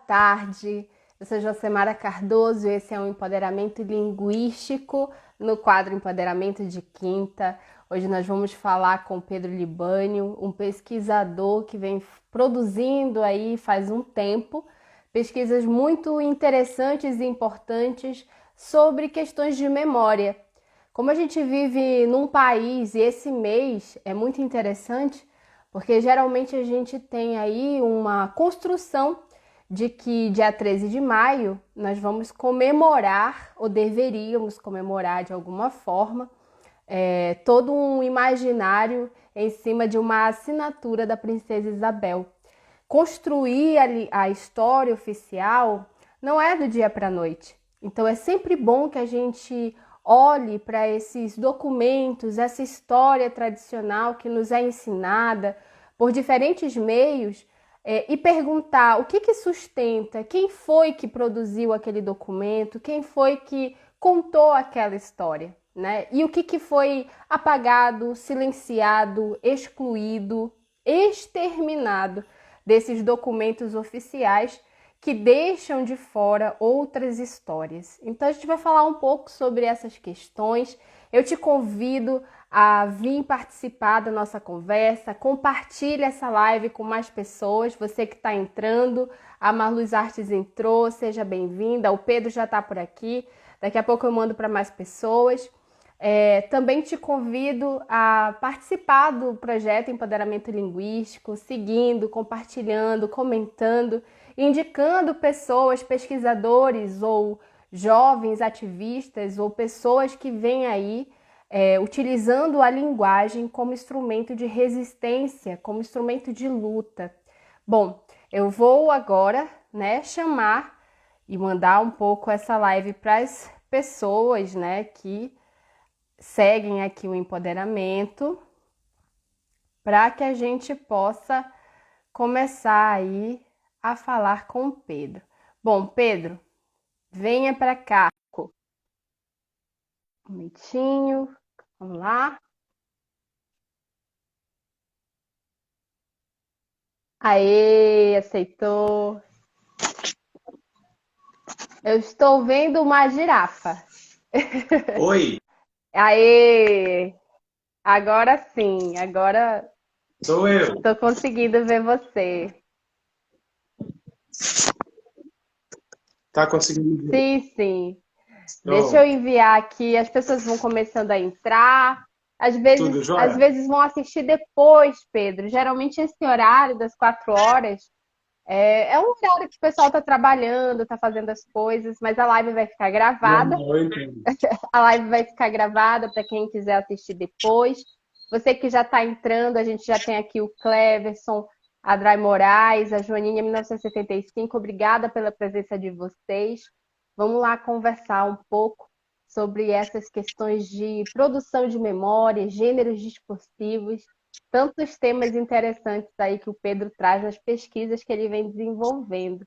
tarde. Eu sou Josemara Cardoso e esse é um Empoderamento Linguístico no quadro Empoderamento de Quinta. Hoje nós vamos falar com Pedro Libânio, um pesquisador que vem produzindo aí faz um tempo pesquisas muito interessantes e importantes sobre questões de memória. Como a gente vive num país e esse mês é muito interessante, porque geralmente a gente tem aí uma construção de que dia 13 de maio nós vamos comemorar, ou deveríamos comemorar de alguma forma, todo um imaginário em cima de uma assinatura da Princesa Isabel. Construir a história oficial não é do dia para a noite. Então é sempre bom que a gente olhe para esses documentos, essa história tradicional que nos é ensinada por diferentes meios e perguntar o que sustenta, quem foi que produziu aquele documento, quem foi que contou aquela história, né? E o que foi apagado, silenciado, excluído, exterminado desses documentos oficiais que deixam de fora outras histórias. Então a gente vai falar um pouco sobre essas questões. Eu te convido a vir participar da nossa conversa, compartilhe essa live com mais pessoas. Você que está entrando, a Marluz Artes entrou, seja bem-vinda. O Pedro já está por aqui, daqui a pouco eu mando para mais pessoas. Também te convido a participar do projeto Empoderamento Linguístico, seguindo, compartilhando, comentando, indicando pessoas, pesquisadores ou jovens ativistas ou pessoas que vêm aí utilizando a linguagem como instrumento de resistência, como instrumento de luta. Bom, eu vou agora, chamar e mandar um pouco essa live para as pessoas, que seguem aqui o empoderamento, para que a gente possa começar aí a falar com o Pedro. Bom, Pedro, venha para cá. Um momentinho, vamos lá. Aê, aceitou. Eu estou vendo uma girafa. Oi, Aê, agora sim, agora sou eu. estou conseguindo ver você. Tá conseguindo ver? Sim, sim. Deixa eu Pronto, enviar aqui, as pessoas vão começando a entrar. tudo Às jóia? vezes vão assistir depois, Pedro. Geralmente esse horário das 4 horas é um horário que o pessoal está trabalhando, está fazendo as coisas, mas a live vai ficar gravada. Normal, eu entendo. A live vai ficar gravada para quem quiser assistir depois. Você que já está entrando, a gente já tem aqui o Cleverson, a Dray Moraes, a Joaninha 1975. Obrigada pela presença de vocês. Vamos lá conversar um pouco sobre essas questões de produção de memória, gêneros discursivos, tantos temas interessantes aí que o Pedro traz nas pesquisas que ele vem desenvolvendo.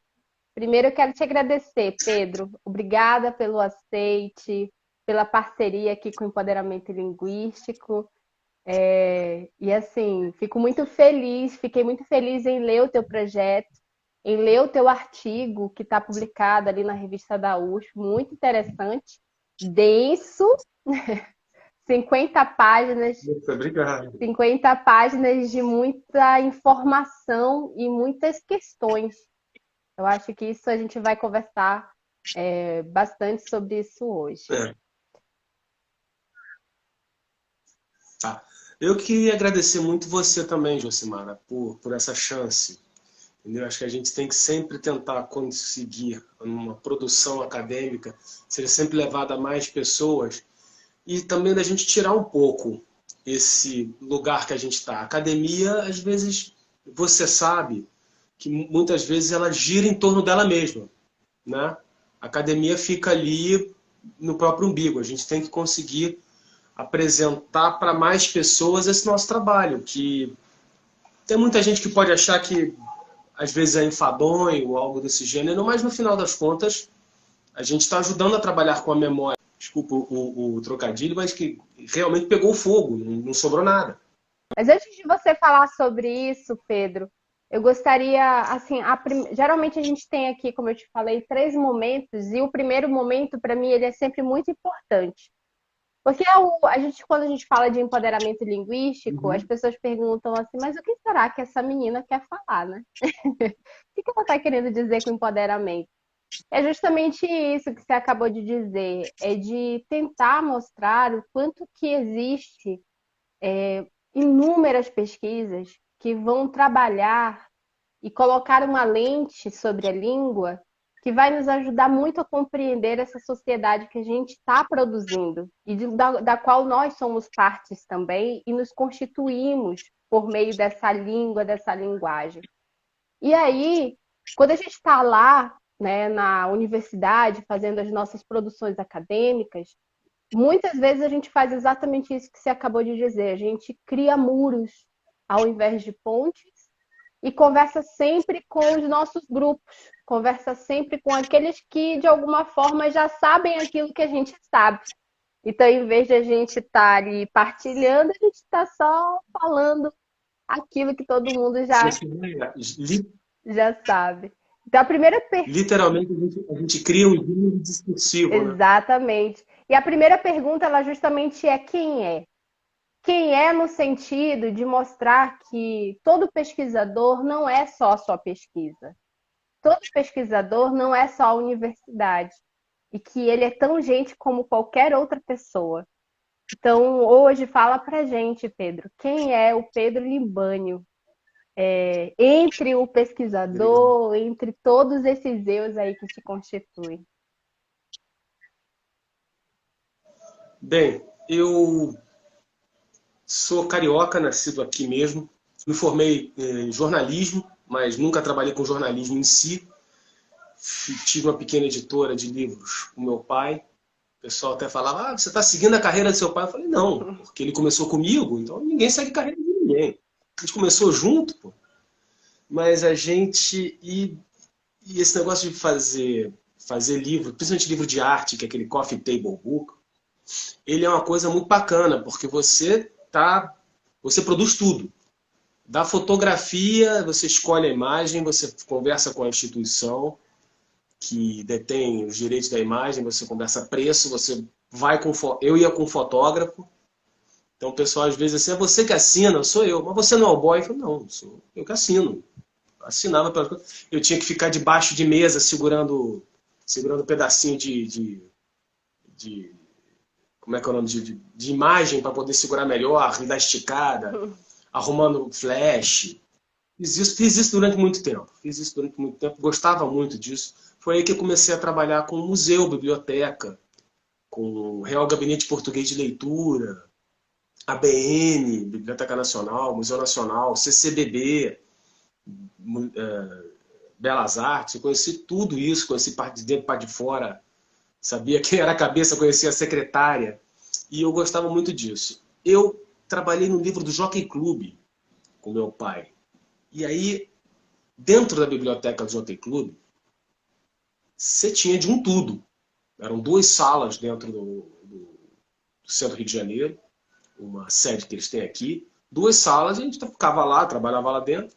Primeiro, eu quero te agradecer, Pedro. Obrigada pelo aceite, pela parceria aqui com o Empoderamento Linguístico. E assim, fiquei muito feliz em ler o teu projeto, em ler o teu artigo que está publicado ali na revista da USP, muito interessante, denso, 50 páginas, Muito obrigado. 50 páginas de muita informação e muitas questões. Eu acho que isso a gente vai conversar bastante sobre isso hoje. Tá. Eu queria agradecer muito você também, Josimara, por essa chance. Entendeu? Acho que a gente tem que sempre tentar conseguir uma produção acadêmica, ser sempre levada a mais pessoas e também da gente tirar um pouco esse lugar que a gente está. A academia, às vezes, você sabe que muitas vezes ela gira em torno dela mesma, né? A academia fica ali no próprio umbigo. A gente tem que conseguir apresentar para mais pessoas esse nosso trabalho, que tem muita gente que pode achar que às vezes é enfadonho ou algo desse gênero, mas no final das contas a gente está ajudando a trabalhar com a memória. Desculpa o trocadilho, mas que realmente pegou fogo, não sobrou nada. Mas antes de você falar sobre isso, Pedro, Eu gostaria, assim, geralmente a gente tem aqui, como eu te falei, três momentos, e o primeiro momento, para mim, ele é sempre muito importante. Porque quando a gente fala de empoderamento linguístico, as Uhum. pessoas perguntam assim, mas o que será que essa menina quer falar, né? O que ela está querendo dizer com empoderamento? É justamente isso que você acabou de dizer, é de tentar mostrar o quanto que existe inúmeras pesquisas que vão trabalhar e colocar uma lente sobre a língua que vai nos ajudar muito a compreender essa sociedade que a gente está produzindo e da qual nós somos partes também e nos constituímos por meio dessa língua, dessa linguagem. E aí, quando a gente está lá, né, na universidade, fazendo as nossas produções acadêmicas, muitas vezes a gente faz exatamente isso que você acabou de dizer. A gente cria muros ao invés de pontes e conversa sempre com os nossos grupos, conversa sempre com aqueles que, de alguma forma, já sabem aquilo que a gente sabe. Então, em vez de a gente estar ali partilhando, a gente está só falando aquilo que todo mundo já sabe. Então, a primeira Literalmente, a gente cria um gênero discursivo, né? Exatamente. E a primeira pergunta, ela justamente é quem é? Quem é no sentido de mostrar que todo pesquisador não é só a sua pesquisa. Todo pesquisador não é só a universidade. E que ele é tão gente como qualquer outra pessoa. Então, hoje, fala pra gente, Pedro, quem é o Pedro Libânio? Entre o Obrigado. pesquisador, entre todos esses eus aí que te constituem. Bem, eu sou carioca, nascido aqui mesmo. Me formei em jornalismo, mas nunca trabalhei com jornalismo em si. Tive uma pequena editora de livros com meu pai. O pessoal até falava, ah, você está seguindo a carreira do seu pai? Eu falei, não, porque ele começou comigo, então ninguém segue a carreira de ninguém. A gente começou junto, pô. Mas a gente... E esse negócio de fazer livro, principalmente livro de arte, que é aquele coffee table book, ele é uma coisa muito bacana, porque você produz tudo. Da fotografia, você escolhe a imagem, você conversa com a instituição que detém os direitos da imagem, você conversa preço, você vai com... Eu ia com fotógrafo, então o pessoal às vezes assim, é você que assina, sou eu, mas você não é o boy? Eu falo, não, sou eu que assino. Assinava pelas coisas. Eu tinha que ficar debaixo de mesa segurando um pedacinho de como é que é o nome? De imagem para poder segurar melhor, me dar esticada, arrumando flash. Fiz isso durante muito tempo. Fiz isso durante muito tempo. Gostava muito disso. Foi aí que eu comecei a trabalhar com museu, biblioteca, com o Real Gabinete Português de Leitura, ABN, Biblioteca Nacional, Museu Nacional, CCBB, Belas Artes. Eu conheci tudo isso, conheci parte de dentro, parte de fora. Sabia quem era a cabeça, conhecia a secretária. E eu gostava muito disso. Eu trabalhei no livro do Jockey Club com meu pai. E aí, dentro da biblioteca do Jockey Club, você tinha de um tudo. Eram duas salas dentro do centro do Rio de Janeiro, uma sede que eles têm aqui. Duas salas, a gente ficava lá, trabalhava lá dentro.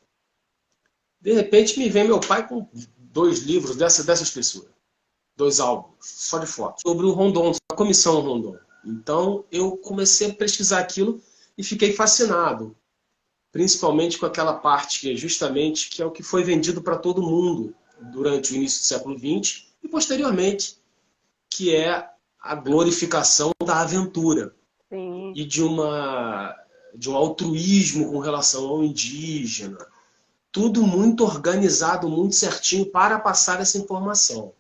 De repente, me vem meu pai com dois livros dessa espessura. Dois álbuns, só de fotos, sobre o Rondon, a comissão Rondon. Então, eu comecei a pesquisar aquilo e fiquei fascinado. Principalmente com aquela parte que é justamente que é o que foi vendido para todo mundo durante o início do século XX e posteriormente, que é a glorificação da aventura Sim. e de um altruísmo com relação ao indígena. Tudo muito organizado, muito certinho para passar essa informação.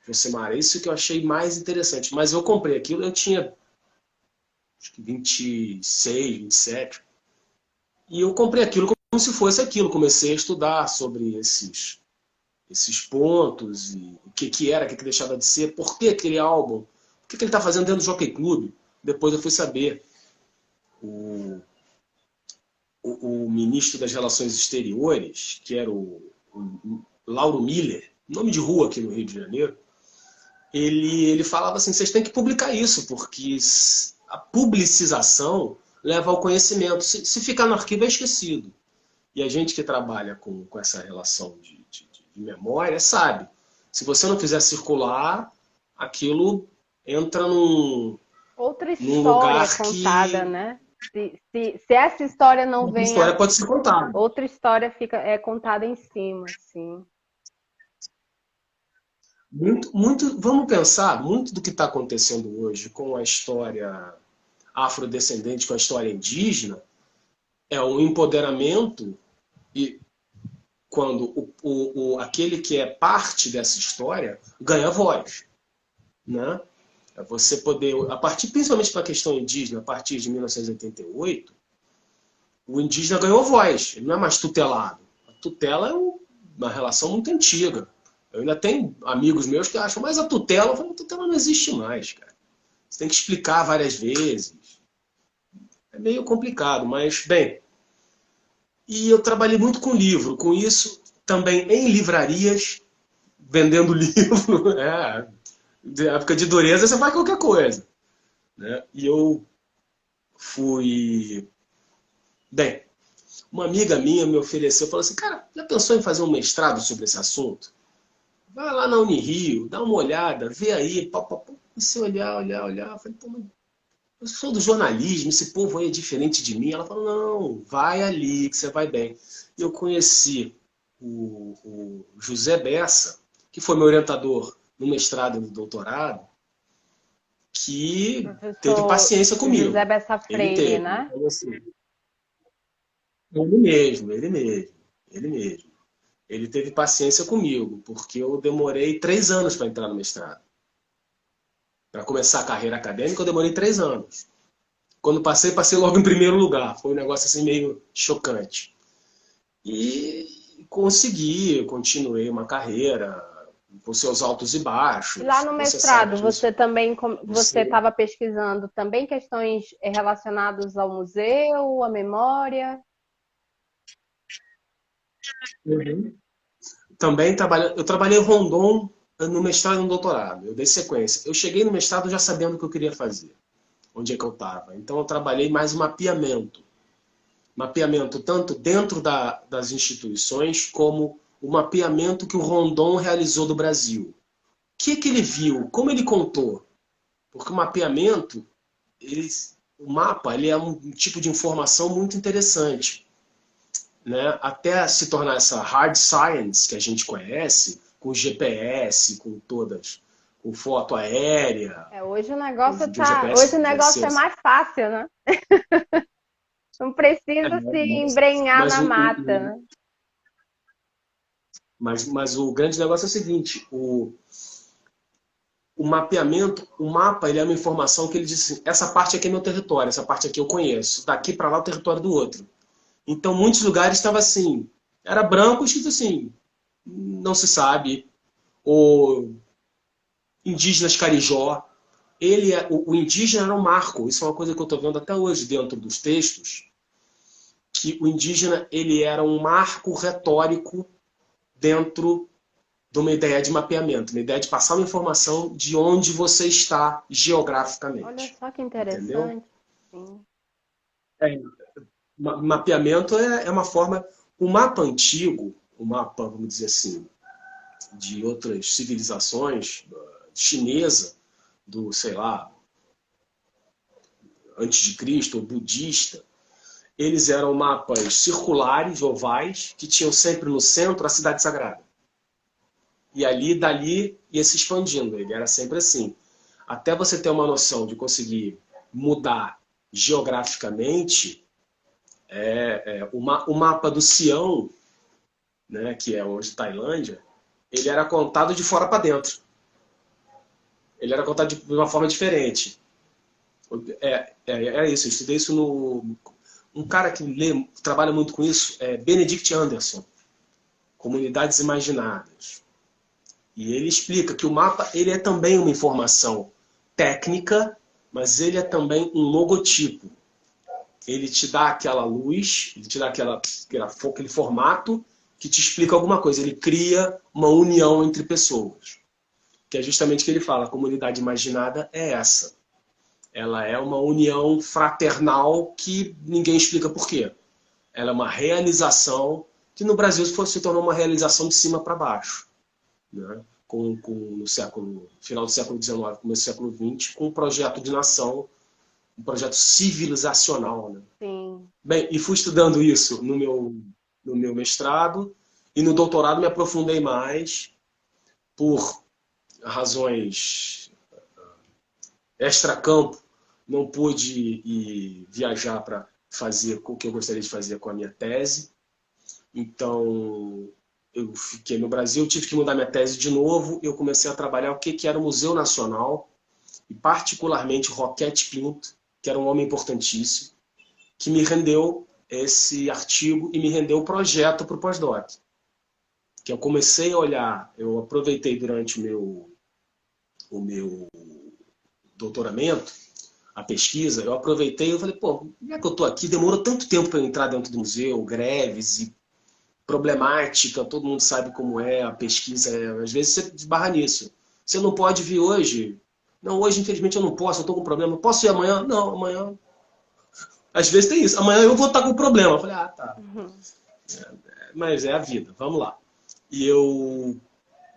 Josemar, é isso que eu achei mais interessante. Mas eu comprei aquilo, eu tinha acho que 26, 27. E eu comprei aquilo como se fosse aquilo. Comecei a estudar sobre esses pontos, e o que era, o que deixava de ser, por que aquele álbum, o que ele está fazendo dentro do Jockey Club. Depois eu fui saber. O ministro das Relações Exteriores, que era o Lauro Miller, nome de rua aqui no Rio de Janeiro, ele falava assim, vocês têm que publicar isso, porque a publicização leva ao conhecimento. Se ficar no arquivo é esquecido. E a gente que trabalha com essa relação de memória sabe. Se você não fizer circular, aquilo entra Outra num história lugar contada, que né? Se essa história não a vem, história pode ser contada. outra história fica contada em cima, sim. Vamos pensar, muito do que está acontecendo hoje com a história afrodescendente, com a história indígena, é um empoderamento e quando aquele que é parte dessa história ganha voz, né? É você poder, principalmente para a questão indígena, a partir de 1988, o indígena ganhou voz, ele não é mais tutelado. A tutela é uma relação muito antiga. Eu ainda tenho amigos meus que acham, mas a tutela, a tutela não existe mais, cara. Você tem que explicar várias vezes. É meio complicado, mas, bem. E eu trabalhei muito com livro, com isso também em livrarias, vendendo livro. De época de dureza você faz qualquer coisa. Né? E eu fui. Bem, uma amiga minha me ofereceu, falou assim: cara, já pensou em fazer um mestrado sobre esse assunto? Vai lá na Unirio, dá uma olhada, vê aí. Pá, pá, pá. E se olhar, eu falei: pô, mas eu sou do jornalismo, esse povo aí é diferente de mim. Ela falou: não, vai ali, que você vai bem. Eu conheci o José Bessa, que foi meu orientador no mestrado e no doutorado, que teve Professor paciência José comigo. Bessa Ele Freire, teve. né? Então, assim, ele mesmo. Ele teve paciência comigo, porque eu demorei 3 anos para entrar no mestrado. Para começar a carreira acadêmica, eu demorei 3 anos. Quando passei logo em primeiro lugar. Foi um negócio assim meio chocante. E consegui, continuei uma carreira com seus altos e E lá baixos. no Você sabe mestrado, disso. você também você Você... estava pesquisando também questões relacionadas ao museu, à memória? Uhum. Também eu trabalhei em Rondon no mestrado e no doutorado. Eu dei sequência. Eu cheguei no mestrado já sabendo o que eu queria fazer, onde é que eu estava. Então eu trabalhei mais um mapeamento. Mapeamento tanto dentro das instituições, como o mapeamento que o Rondon realizou do Brasil. O que ele viu? Como ele contou? Porque o mapeamento, o mapa, ele é um tipo de informação muito interessante, né? Até se tornar essa hard science que a gente conhece, com GPS, com todas, com foto aérea, Hoje o negócio hoje o tá, hoje o GPS deve negócio ser... é mais fácil, né? Não precisa se embrenhar Mas na mata, né? mas o grande negócio é o seguinte, o mapeamento, o mapa, ele é uma informação que ele diz assim, essa parte aqui é meu território, essa parte aqui eu conheço, daqui para lá é o território do outro. Então, muitos lugares estava assim, era branco, escrito assim, não se sabe, ou indígenas carijó. O indígena era um marco, isso é uma coisa que eu estou vendo até hoje dentro dos textos, que o indígena ele era um marco retórico dentro de uma ideia de mapeamento, uma ideia de passar uma informação de onde você está Olha geograficamente. só que Entendeu? interessante. Sim. É, mapeamento é uma forma. O mapa antigo, o mapa, vamos dizer assim, de outras civilizações, chinesa, do, sei lá, antes de Cristo, ou budista, eles eram mapas circulares, ovais, que tinham sempre no centro a cidade sagrada. E dali, ia se expandindo. Ele era sempre assim. Até você ter uma noção de conseguir mudar geograficamente, o mapa do Sião, né, que é hoje Tailândia, ele era contado de fora para dentro. Ele era contado de uma forma diferente. É isso, eu estudei isso no... Um cara que trabalha muito com isso é Benedict Anderson, Comunidades Imaginadas. E ele explica que o mapa ele é também uma informação técnica, mas ele é também um logotipo. Ele te dá aquela luz, ele te dá aquele formato que te explica alguma coisa. Ele cria uma união entre pessoas. Que é justamente o que ele fala, a comunidade imaginada é essa. Ela é uma união fraternal que ninguém explica por quê. ela é uma realização que no Brasil se tornou uma realização de cima para baixo, né? No final do século XIX, começo do século XX, com um projeto de nação, um projeto civilizacional, né? Sim. Bem, e fui estudando isso no meu mestrado, e no doutorado me aprofundei mais por razões extracampo. Não pude ir viajar para fazer o que eu gostaria de fazer com a minha tese. Então, eu fiquei no Brasil, tive que mudar minha tese de novo. Eu comecei a trabalhar o que era o Museu Nacional, e particularmente Roquete Pinto, que era um homem importantíssimo, que me rendeu esse artigo e me rendeu o projeto para o pós-doc. Que eu comecei a olhar, eu aproveitei durante o meu doutoramento, a pesquisa, eu aproveitei e falei, pô, como é que eu estou aqui? Demorou tanto tempo para eu entrar dentro do museu, greves e problemática, todo mundo sabe como é, a pesquisa, às vezes você esbarra nisso. Você não pode vir hoje? Não, hoje infelizmente eu não posso, eu estou com problema. Posso ir amanhã? Não, amanhã. Às vezes tem isso, amanhã eu vou estar com problema. Eu falei, ah, tá. Uhum. Mas é a vida, vamos lá. E eu,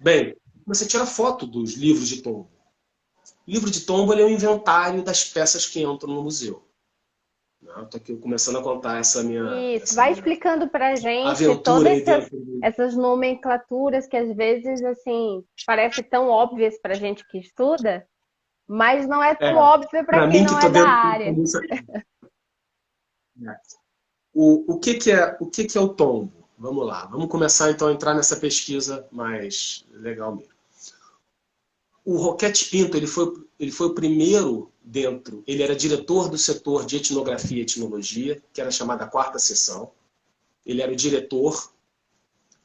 bem, comecei a tirar foto dos livros de tombo. O livro de tombo ele é um inventário das peças que entram no museu. Estou aqui começando a contar essa minha, Isso, essa vai minha explicando pra gente aventura todas aí dentro do... essas nomenclaturas que às vezes, assim, parece tão óbvias pra gente que estuda, mas não é tão É, óbvio para para quem mim que não é estou da dentro área. disso aqui. O que é o tombo? Vamos lá, vamos começar então a entrar nessa pesquisa mais legal mesmo. O Roquete Pinto ele foi o primeiro dentro, ele era diretor do setor de etnografia e etnologia, que era chamada quarta seção. Ele era o diretor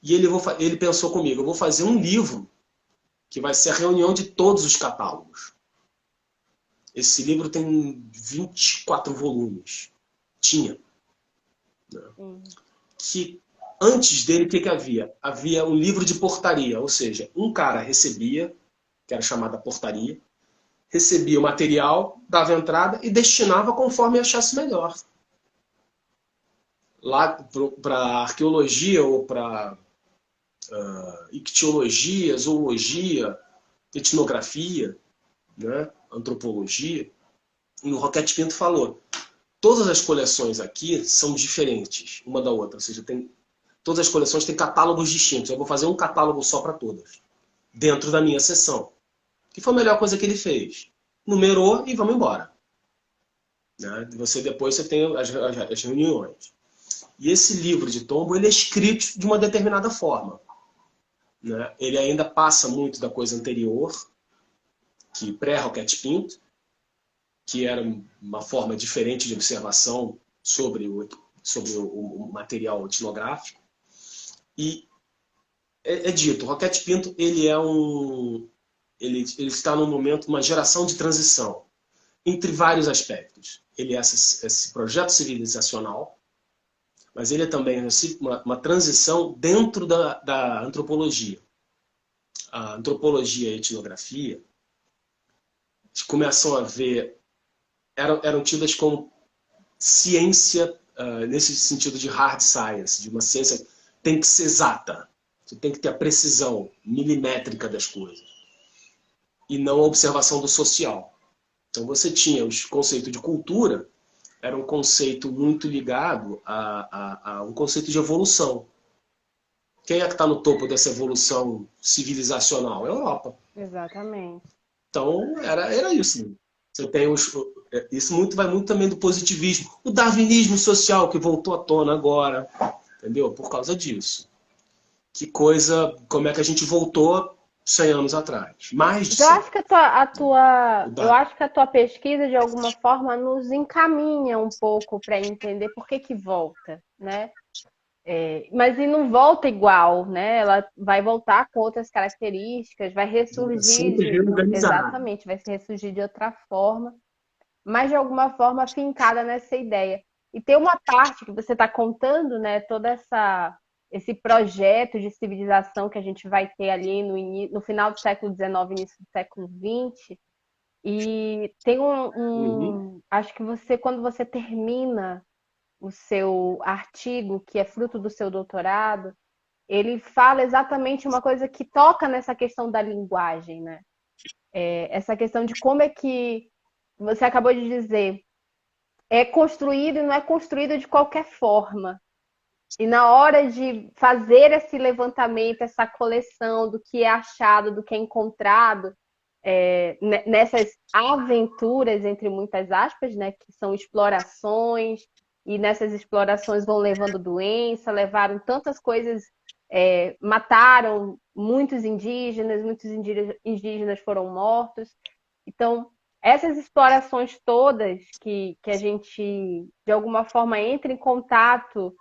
e ele pensou comigo, eu vou fazer um livro que vai ser a reunião de todos os catálogos. Esse livro tem 24 volumes. Tinha. Que antes dele, o que havia? Havia um livro de portaria, ou seja, um cara recebia, que era chamada portaria, recebia o material, dava entrada e destinava conforme achasse melhor. Lá para arqueologia ou para ictiologia, zoologia, etnografia, né, antropologia, e o Roquete Pinto falou, todas as coleções aqui são diferentes uma da outra, ou seja, todas as coleções têm catálogos distintos. Eu vou fazer um catálogo só para todas, dentro da minha seção. Que foi a melhor coisa que ele fez. Numerou e vamos embora. Né? Depois você tem as reuniões. E esse livro de tombo ele é escrito de uma determinada forma. Né? Ele ainda passa muito da coisa anterior, que pré-Roquete Pinto, que era uma forma diferente de observação sobre o material etnográfico. E é dito, o Roquete Pinto ele está num momento, uma geração de transição entre vários aspectos. Ele é esse projeto civilizacional, mas ele é também uma transição dentro da antropologia. A antropologia e a etnografia começam a ver, eram tidas como ciência, nesse sentido de hard science, de uma ciência que tem que ser exata, você tem que ter a precisão milimétrica das coisas, e não a observação do social. Então você tinha o conceito de cultura, era um conceito muito ligado a um conceito de evolução. Quem é que está no topo dessa evolução civilizacional? É a Europa. Exatamente. Então era isso. Você tem isso vai muito também do positivismo. O darwinismo social que voltou à tona agora, entendeu? Por causa disso. Que coisa, como é que a gente voltou 100 anos atrás? Mais de Eu 100. acho que O eu Darwin. acho que a tua pesquisa, de alguma forma, nos encaminha um pouco para entender por que que volta, né? Mas e não volta igual, né? Ela vai voltar com outras características, vai ressurgir Sempre reorganizado. exatamente, vai se ressurgir de outra forma, mas de alguma forma fincada nessa ideia. E tem uma parte que você está contando, né? Toda esse projeto de civilização que a gente vai ter ali no final do século XIX, início do século XX. E tem Uhum. acho que você, quando você termina o seu artigo, que é fruto do seu doutorado, ele fala exatamente uma coisa que toca nessa questão da linguagem, né? Essa questão de como é que você acabou de dizer, é construído e não é construído de qualquer forma. E na hora de fazer esse levantamento, essa coleção do que é achado, do que é encontrado, nessas aventuras, entre muitas aspas, né, que são explorações, e nessas explorações vão levando doença, levaram tantas coisas, mataram muitos indígenas foram mortos. Então, essas explorações todas que a gente, de alguma forma, entra em contato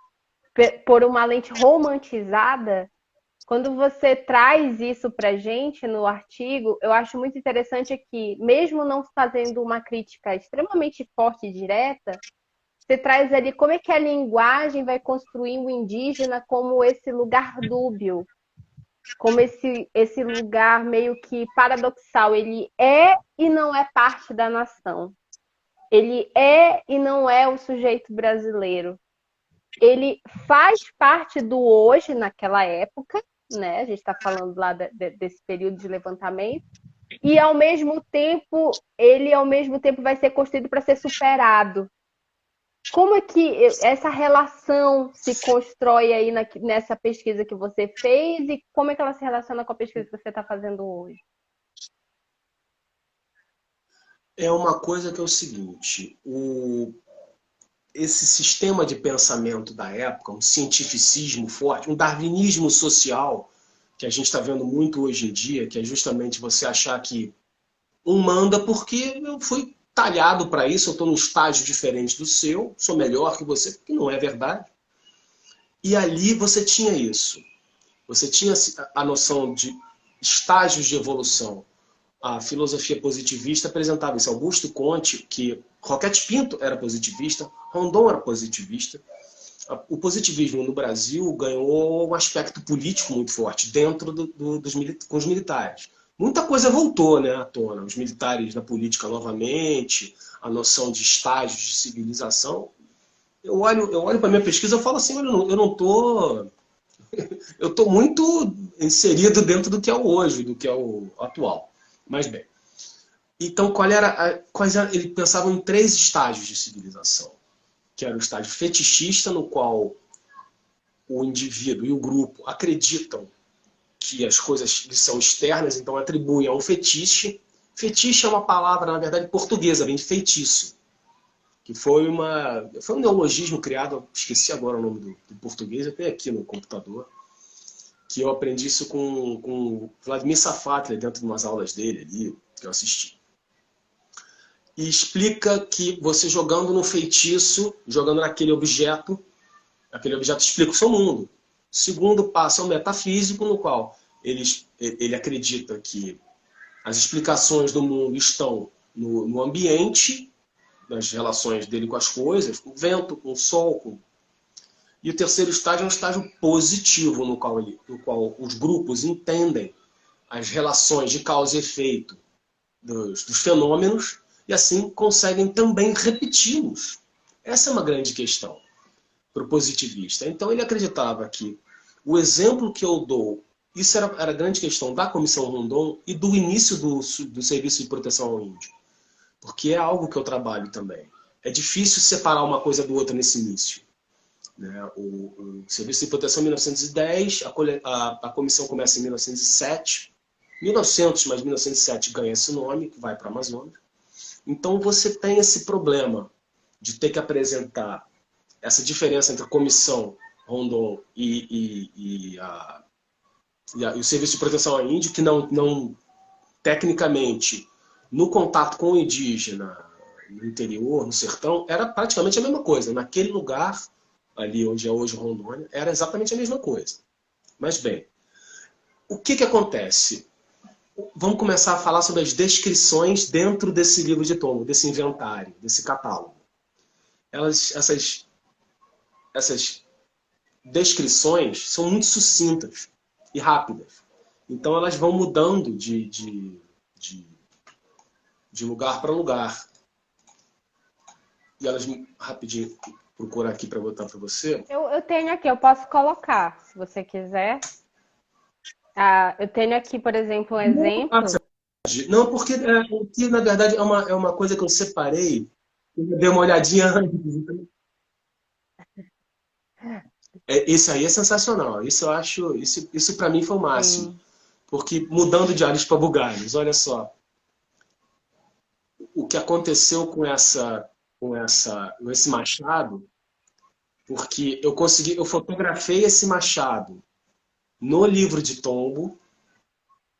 por uma lente romantizada, quando você traz isso para a gente no artigo, eu acho muito interessante que, mesmo não fazendo uma crítica extremamente forte e direta, você traz ali como é que a linguagem vai construir o indígena como esse lugar dúbio, como esse lugar meio que paradoxal. Ele é e não é parte da nação. Ele é e não é o sujeito brasileiro. Ele faz parte do hoje, naquela época, né? A gente está falando lá desse período de levantamento, e ao mesmo tempo, ele ao mesmo tempo vai ser construído para ser superado. Como é que essa relação se constrói aí nessa pesquisa que você fez e como é que ela se relaciona com a pesquisa que você está fazendo hoje? É uma coisa que é o seguinte, esse sistema de pensamento da época, um cientificismo forte, um darwinismo social, que a gente está vendo muito hoje em dia, que é justamente você achar que um manda porque eu fui talhado para isso, eu estou num estágio diferente do seu, sou melhor que você, que não é verdade. E ali você tinha isso. Você tinha a noção de estágios de evolução. A filosofia positivista apresentava isso. Augusto Comte, que Roquete Pinto era positivista, Rondon era positivista. O positivismo no Brasil ganhou um aspecto político muito forte dentro com os militares. Muita coisa voltou, né, à tona. Os militares na política novamente, a noção de estágios de civilização. Eu olho para a minha pesquisa e falo assim, eu não tô, eu estou muito inserido dentro do que é o hoje, do que é o atual. Mas bem, então ele pensava em 3 estágios de civilização, que era o estágio fetichista, no qual o indivíduo e o grupo acreditam que as coisas lhes são externas, então atribuem a um fetiche. Fetiche é uma palavra, na verdade, portuguesa, vem de feitiço, que foi um neologismo criado, esqueci agora o nome do português, até aqui no computador, que eu aprendi isso com o Vladimir Safatli, dentro de umas aulas dele ali, que eu assisti. E explica que você jogando no feitiço, jogando naquele objeto explica o seu mundo. O segundo passo é o metafísico, no qual ele acredita que as explicações do mundo estão no ambiente, nas relações dele com as coisas, com o vento, com o sol. E o terceiro estágio é um estágio positivo, no qual os grupos entendem as relações de causa e efeito dos fenômenos e assim conseguem também repeti-los. Essa é uma grande questão para o positivista. Então ele acreditava que o exemplo que eu dou, isso era a grande questão da Comissão Rondon e do início do Serviço de Proteção ao Índio, porque é algo que eu trabalho também. É difícil separar uma coisa do outro nesse início. Né? O Serviço de Proteção em 1910, a comissão começa em 1907, 1900, mas 1907 ganha esse nome, que vai para a Amazônia. Então você tem esse problema de ter que apresentar essa diferença entre a comissão Rondon e o Serviço de Proteção ao Índio, que não tecnicamente, no contato com o indígena, no interior, no sertão, era praticamente a mesma coisa. Naquele lugar, ali onde é hoje Rondônia, era exatamente a mesma coisa. Mas bem, o que acontece? Vamos começar a falar sobre as descrições dentro desse livro de tombo, desse inventário, desse catálogo. Essas descrições são muito sucintas e rápidas. Então elas vão mudando de lugar para lugar. E elas, rapidinho, procurar aqui para botar para você. Eu tenho aqui, eu posso colocar, se você quiser. Ah, eu tenho aqui, por exemplo, um exemplo. Não, porque aqui, na verdade, é uma coisa que eu separei, eu dei uma olhadinha antes. Isso aí é sensacional. Isso eu acho, isso para mim foi o máximo. Sim. Porque mudando de alhos para bugalhos, olha só, o que aconteceu com esse machado, porque eu fotografei esse machado no livro de tombo,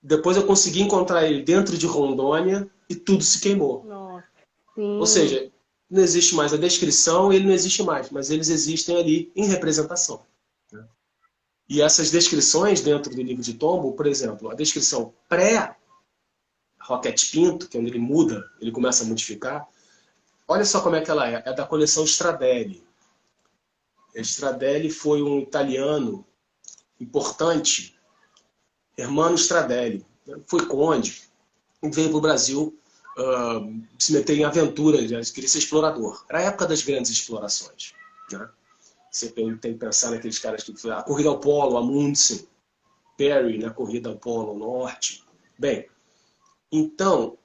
depois eu consegui encontrar ele dentro de Rondônia e tudo se queimou. Nossa, Ou sim. seja, não existe mais a descrição, ele não existe mais, mas eles existem ali em representação. Né? E essas descrições dentro do livro de tombo, por exemplo, a descrição pré-Roquete Pinto, que é onde ele muda, ele começa a modificar, olha só como é que ela é. É da coleção Stradelli. Stradelli foi um italiano importante, Hermano Stradelli. Foi conde, veio para o Brasil se meter em aventuras, né? Queria ser explorador. Era a época das grandes explorações. Né? Você tem que pensar naqueles caras que a corrida ao polo, Amundsen, Perry na corrida ao polo norte. Bem, então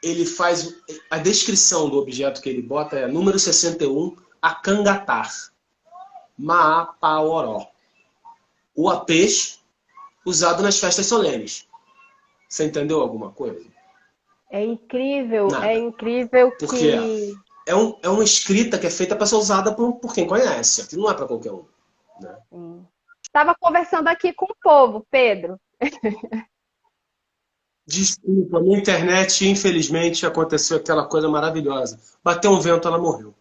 ele faz a descrição do objeto que ele bota é número 61, Acangatar, Maapaoró. O apeixe usado nas festas solenes. Você entendeu alguma coisa? É Nada. incrível Porque que. é uma escrita que é feita para ser usada por quem conhece. Aqui não é para qualquer um. Né? Estava conversando aqui com o povo, Pedro. Desculpa, na internet, infelizmente, aconteceu aquela coisa maravilhosa. Bateu um vento, ela morreu.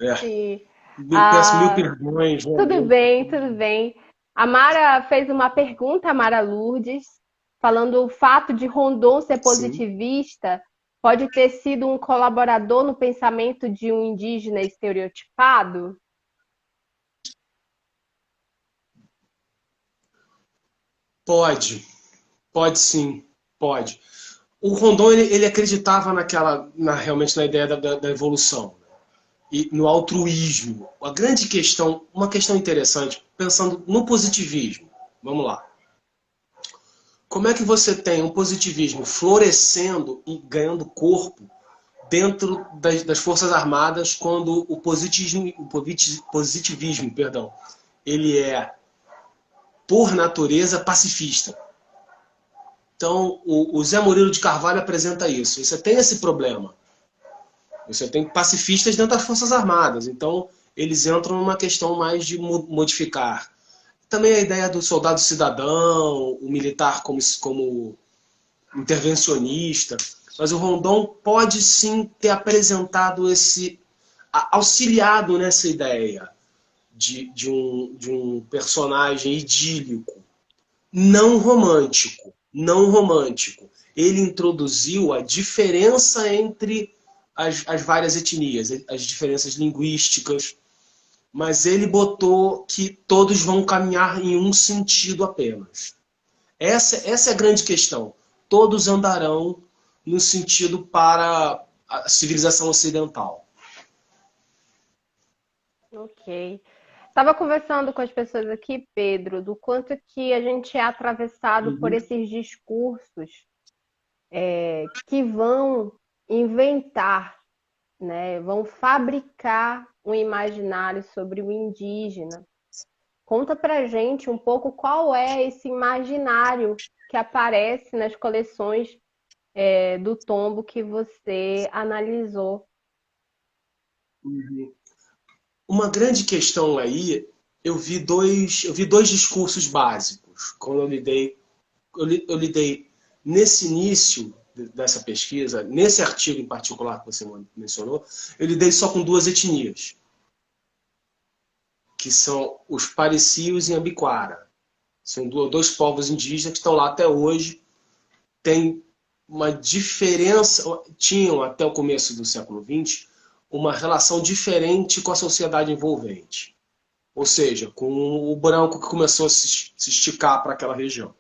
É. E, Peço mil ah, perdões, tudo realmente. bem, tudo bem. A Mara fez uma pergunta, a Mara Lourdes, falando o fato de Rondon ser Sim. positivista pode ter sido um colaborador no pensamento de um indígena estereotipado? Pode. Pode sim. Pode. O Rondon, ele acreditava realmente na ideia da evolução. E no altruísmo. A grande questão, uma questão interessante, pensando no positivismo. Vamos lá. Como é que você tem um positivismo florescendo e ganhando corpo dentro das Forças Armadas quando o positivismo, perdão, ele é, por natureza, pacifista? Então, o Zé Murilo de Carvalho apresenta isso. Você tem esse problema. Você tem pacifistas dentro das Forças Armadas. Então, eles entram numa questão mais de modificar. Também a ideia do soldado cidadão, o militar como intervencionista. Mas o Rondon pode sim ter apresentado auxiliado nessa ideia de um personagem idílico, não romântico. Não romântico. Ele introduziu a diferença entre as várias etnias, as diferenças linguísticas, mas ele botou que todos vão caminhar em um sentido apenas. Essa é a grande questão. Todos andarão no sentido para a civilização ocidental. Ok. Estava conversando com as pessoas aqui, Pedro, do quanto que a gente é atravessado por Uhum. esses discursos que vão inventar, né? Vão fabricar um imaginário sobre o indígena. Conta pra gente um pouco qual é esse imaginário que aparece nas coleções do tombo que você analisou. Uma grande questão aí, eu vi dois discursos básicos quando eu lidei nesse início dessa pesquisa, nesse artigo em particular que você mencionou, eu lidei só com duas etnias, que são os Parecios e Ambiquara. São dois povos indígenas que estão lá até hoje. Tem uma diferença, tinham até o começo do século XX, uma relação diferente com a sociedade envolvente. Ou seja, com o branco que começou a se esticar para aquela região.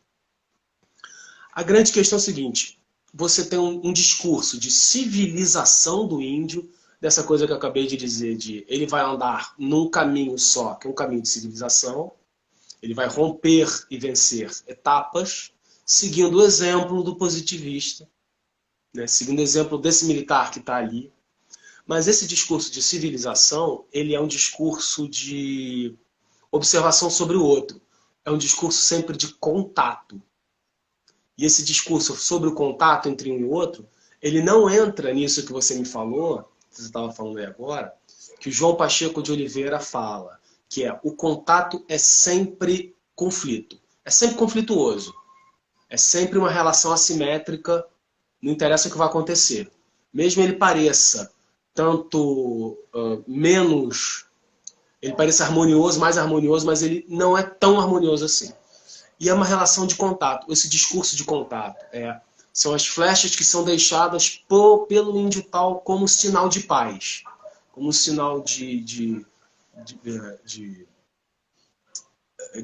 A grande questão é a seguinte: você tem um discurso de civilização do índio dessa coisa que eu acabei de dizer, de ele vai andar num caminho só, que é um caminho de civilização, ele vai romper e vencer etapas, seguindo o exemplo do positivista, né? Seguindo o exemplo desse militar que está ali. Mas esse discurso de civilização, ele é um discurso de observação sobre o outro. É um discurso sempre de contato. E esse discurso sobre o contato entre um e outro, ele não entra nisso que você me falou, que você estava falando aí agora, que o João Pacheco de Oliveira fala, que é o contato é sempre conflito. É sempre conflituoso. É sempre uma relação assimétrica, não interessa o que vai acontecer. Mesmo ele pareça tanto menos... Ele pareça harmonioso, mais harmonioso, mas ele não é tão harmonioso assim. E é uma relação de contato, esse discurso de contato. São as flechas que são deixadas pelo índio tal como sinal de paz, como sinal de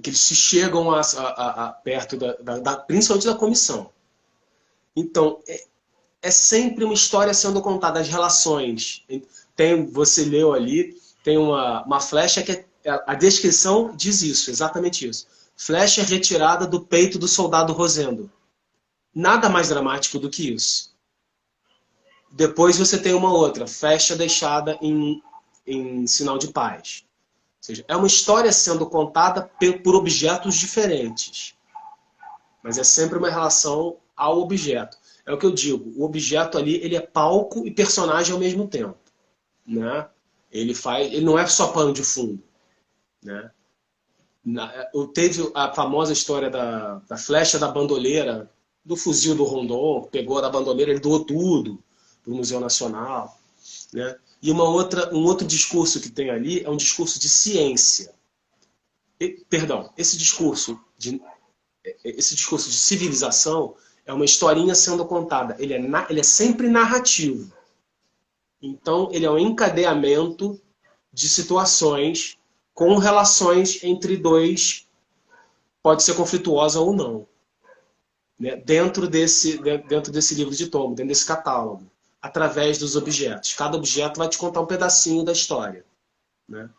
que eles se chegam perto principalmente da comissão. Então, é sempre uma história sendo contada, as relações. Você leu ali, tem uma flecha que a descrição diz isso, exatamente isso. Flecha retirada do peito do soldado Rosendo. Nada mais dramático do que isso. Depois você tem uma outra, flecha deixada em sinal de paz. Ou seja, é uma história sendo contada por objetos diferentes. Mas é sempre uma relação ao objeto. É o que eu digo, o objeto ali ele é palco e personagem ao mesmo tempo. Né? Ele não é só pano de fundo. Né? Teve a famosa história da flecha da bandoleira, do fuzil do Rondon, que pegou da bandoleira, ele doou tudo para o Museu Nacional. Né? E um outro discurso que tem ali é um discurso de ciência. Perdão, esse discurso de civilização é uma historinha sendo contada. Ele é sempre narrativo. Então, ele é um encadeamento de situações com relações entre dois, pode ser conflituosa ou não, né? Dentro desse livro de tomo, dentro desse catálogo, através dos objetos. Cada objeto vai te contar um pedacinho da história. Né?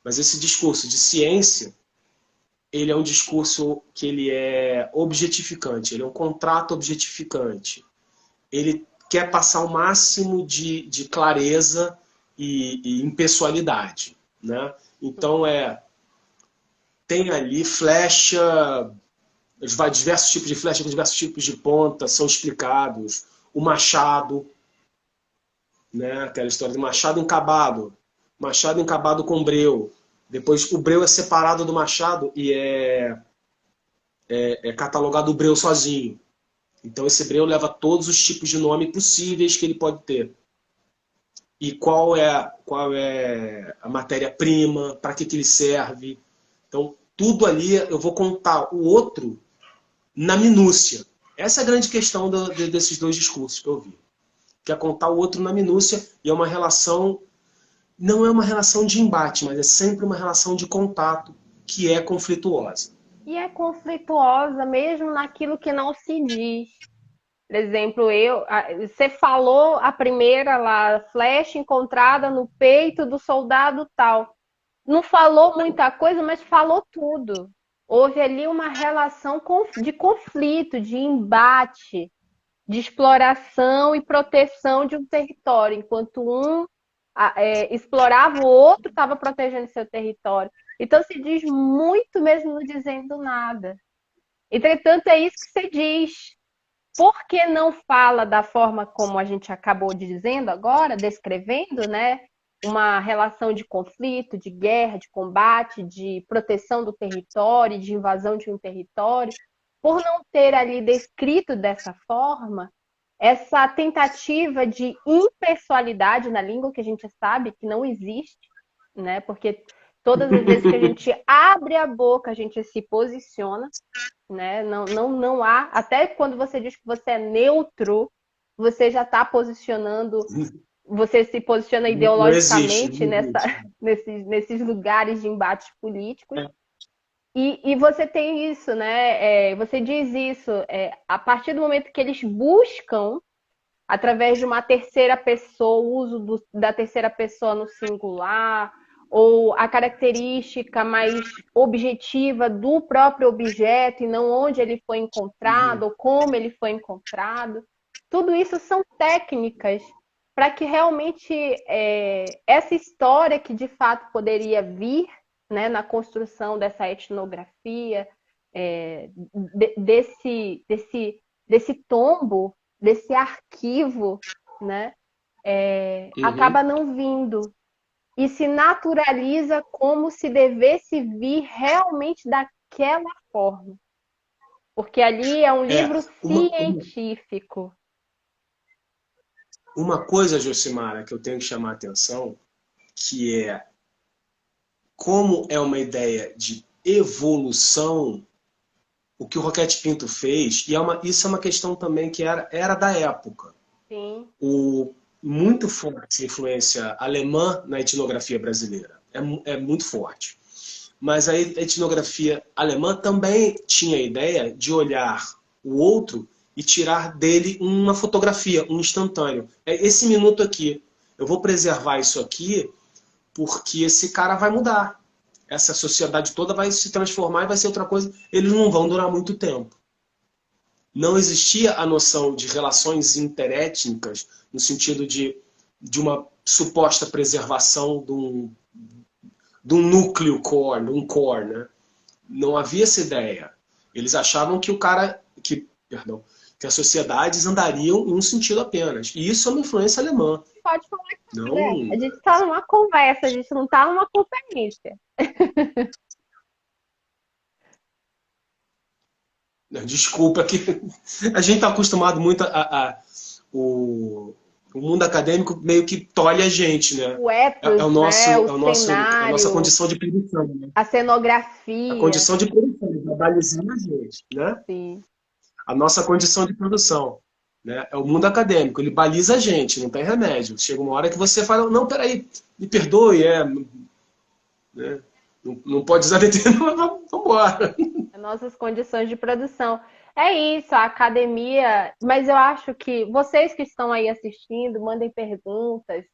Mas esse discurso de ciência, ele é um discurso que ele é objetificante, ele é um contrato objetificante. Ele quer passar o máximo de clareza e impessoalidade. Né? Então, tem ali flecha, diversos tipos de flecha com diversos tipos de ponta são explicados. O machado, né? Aquela história do machado encabado com breu. Depois o breu é separado do machado e é catalogado o breu sozinho. Então esse breu leva todos os tipos de nome possíveis que ele pode ter. E qual é a matéria-prima, para que ele serve. Então, tudo ali eu vou contar o outro na minúcia. Essa é a grande questão desses dois discursos que eu vi. Que é contar o outro na minúcia e é uma relação, não é uma relação de embate, mas é sempre uma relação de contato que é conflituosa. E é conflituosa mesmo naquilo que não se diz. Por exemplo, você falou a primeira lá, flecha encontrada no peito do soldado tal. Não falou muita coisa, mas falou tudo. Houve ali uma relação de conflito, de embate, de exploração e proteção de um território, enquanto um explorava, o outro estava protegendo seu território. Então se diz muito mesmo não dizendo nada. Entretanto, é isso que você diz. Por que não fala da forma como a gente acabou de dizendo agora, descrevendo, né? Uma relação de conflito, de guerra, de combate, de proteção do território, de invasão de um território, por não ter ali descrito dessa forma, essa tentativa de impessoalidade na língua, que a gente sabe que não existe, né? Porque todas as vezes que a gente abre a boca, a gente se posiciona, né? Não há. Até quando você diz que você é neutro, você já está posicionando, você se posiciona ideologicamente nesses lugares de embates políticos. E você tem isso, né? Você diz isso, a partir do momento que eles buscam através de uma terceira pessoa, o uso da terceira pessoa no singular, ou a característica mais objetiva do próprio objeto e não onde ele foi encontrado, ou como ele foi encontrado. Tudo isso são técnicas para que realmente essa história que de fato poderia vir, né, na construção dessa etnografia, desse tombo, desse arquivo, né, acaba não vindo e se naturaliza como se devesse vir realmente daquela forma. Porque ali é um livro científico. Uma coisa, Josimara, que eu tenho que chamar a atenção, que é como é uma ideia de evolução, o que o Roquete Pinto fez, e isso é uma questão também que era da época. Sim. Muito forte a influência alemã na etnografia brasileira. É muito forte. Mas a etnografia alemã também tinha a ideia de olhar o outro e tirar dele uma fotografia, um instantâneo. É esse minuto aqui. Eu vou preservar isso aqui porque esse cara vai mudar. Essa sociedade toda vai se transformar e vai ser outra coisa. Eles não vão durar muito tempo. Não existia a noção de relações interétnicas no sentido de uma suposta preservação de um núcleo core, de um core, né? Não havia essa ideia. Eles achavam que que as sociedades andariam em um sentido apenas. E isso é uma influência alemã. Pode falar que não. A gente está numa conversa, a gente não está numa conferência. Desculpa que a gente está acostumado muito o mundo acadêmico meio que tolhe a gente, né? O ethos, o nosso, né? a nossa condição de produção, né? A cenografia. A condição de produção, balizando a gente, né? Sim. A nossa condição de produção, né? É o mundo acadêmico, ele baliza a gente, não tem remédio. Chega uma hora que você fala, não, peraí, me perdoe, né? Não pode usar determinado, vamos embora. Nossas condições de produção. É isso, a academia. Mas eu acho que vocês que estão aí assistindo, mandem perguntas,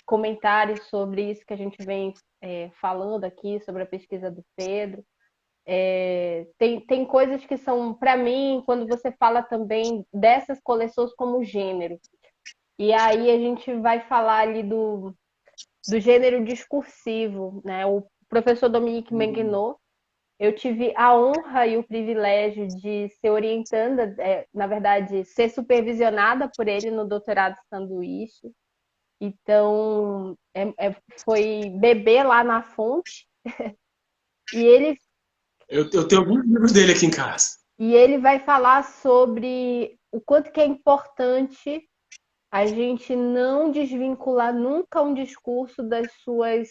comentários sobre isso que a gente vem falando aqui, sobre a pesquisa do Pedro. Tem coisas que são, para mim, quando você fala também dessas coleções como gênero. E aí a gente vai falar ali do gênero discursivo, né? O professor Dominique Menguinot, eu tive a honra e o privilégio de ser orientanda, na verdade, ser supervisionada por ele no doutorado sanduíche. Então, foi beber lá na fonte. E ele... Eu tenho alguns livros dele aqui em casa. E ele vai falar sobre o quanto que é importante a gente não desvincular nunca um discurso das suas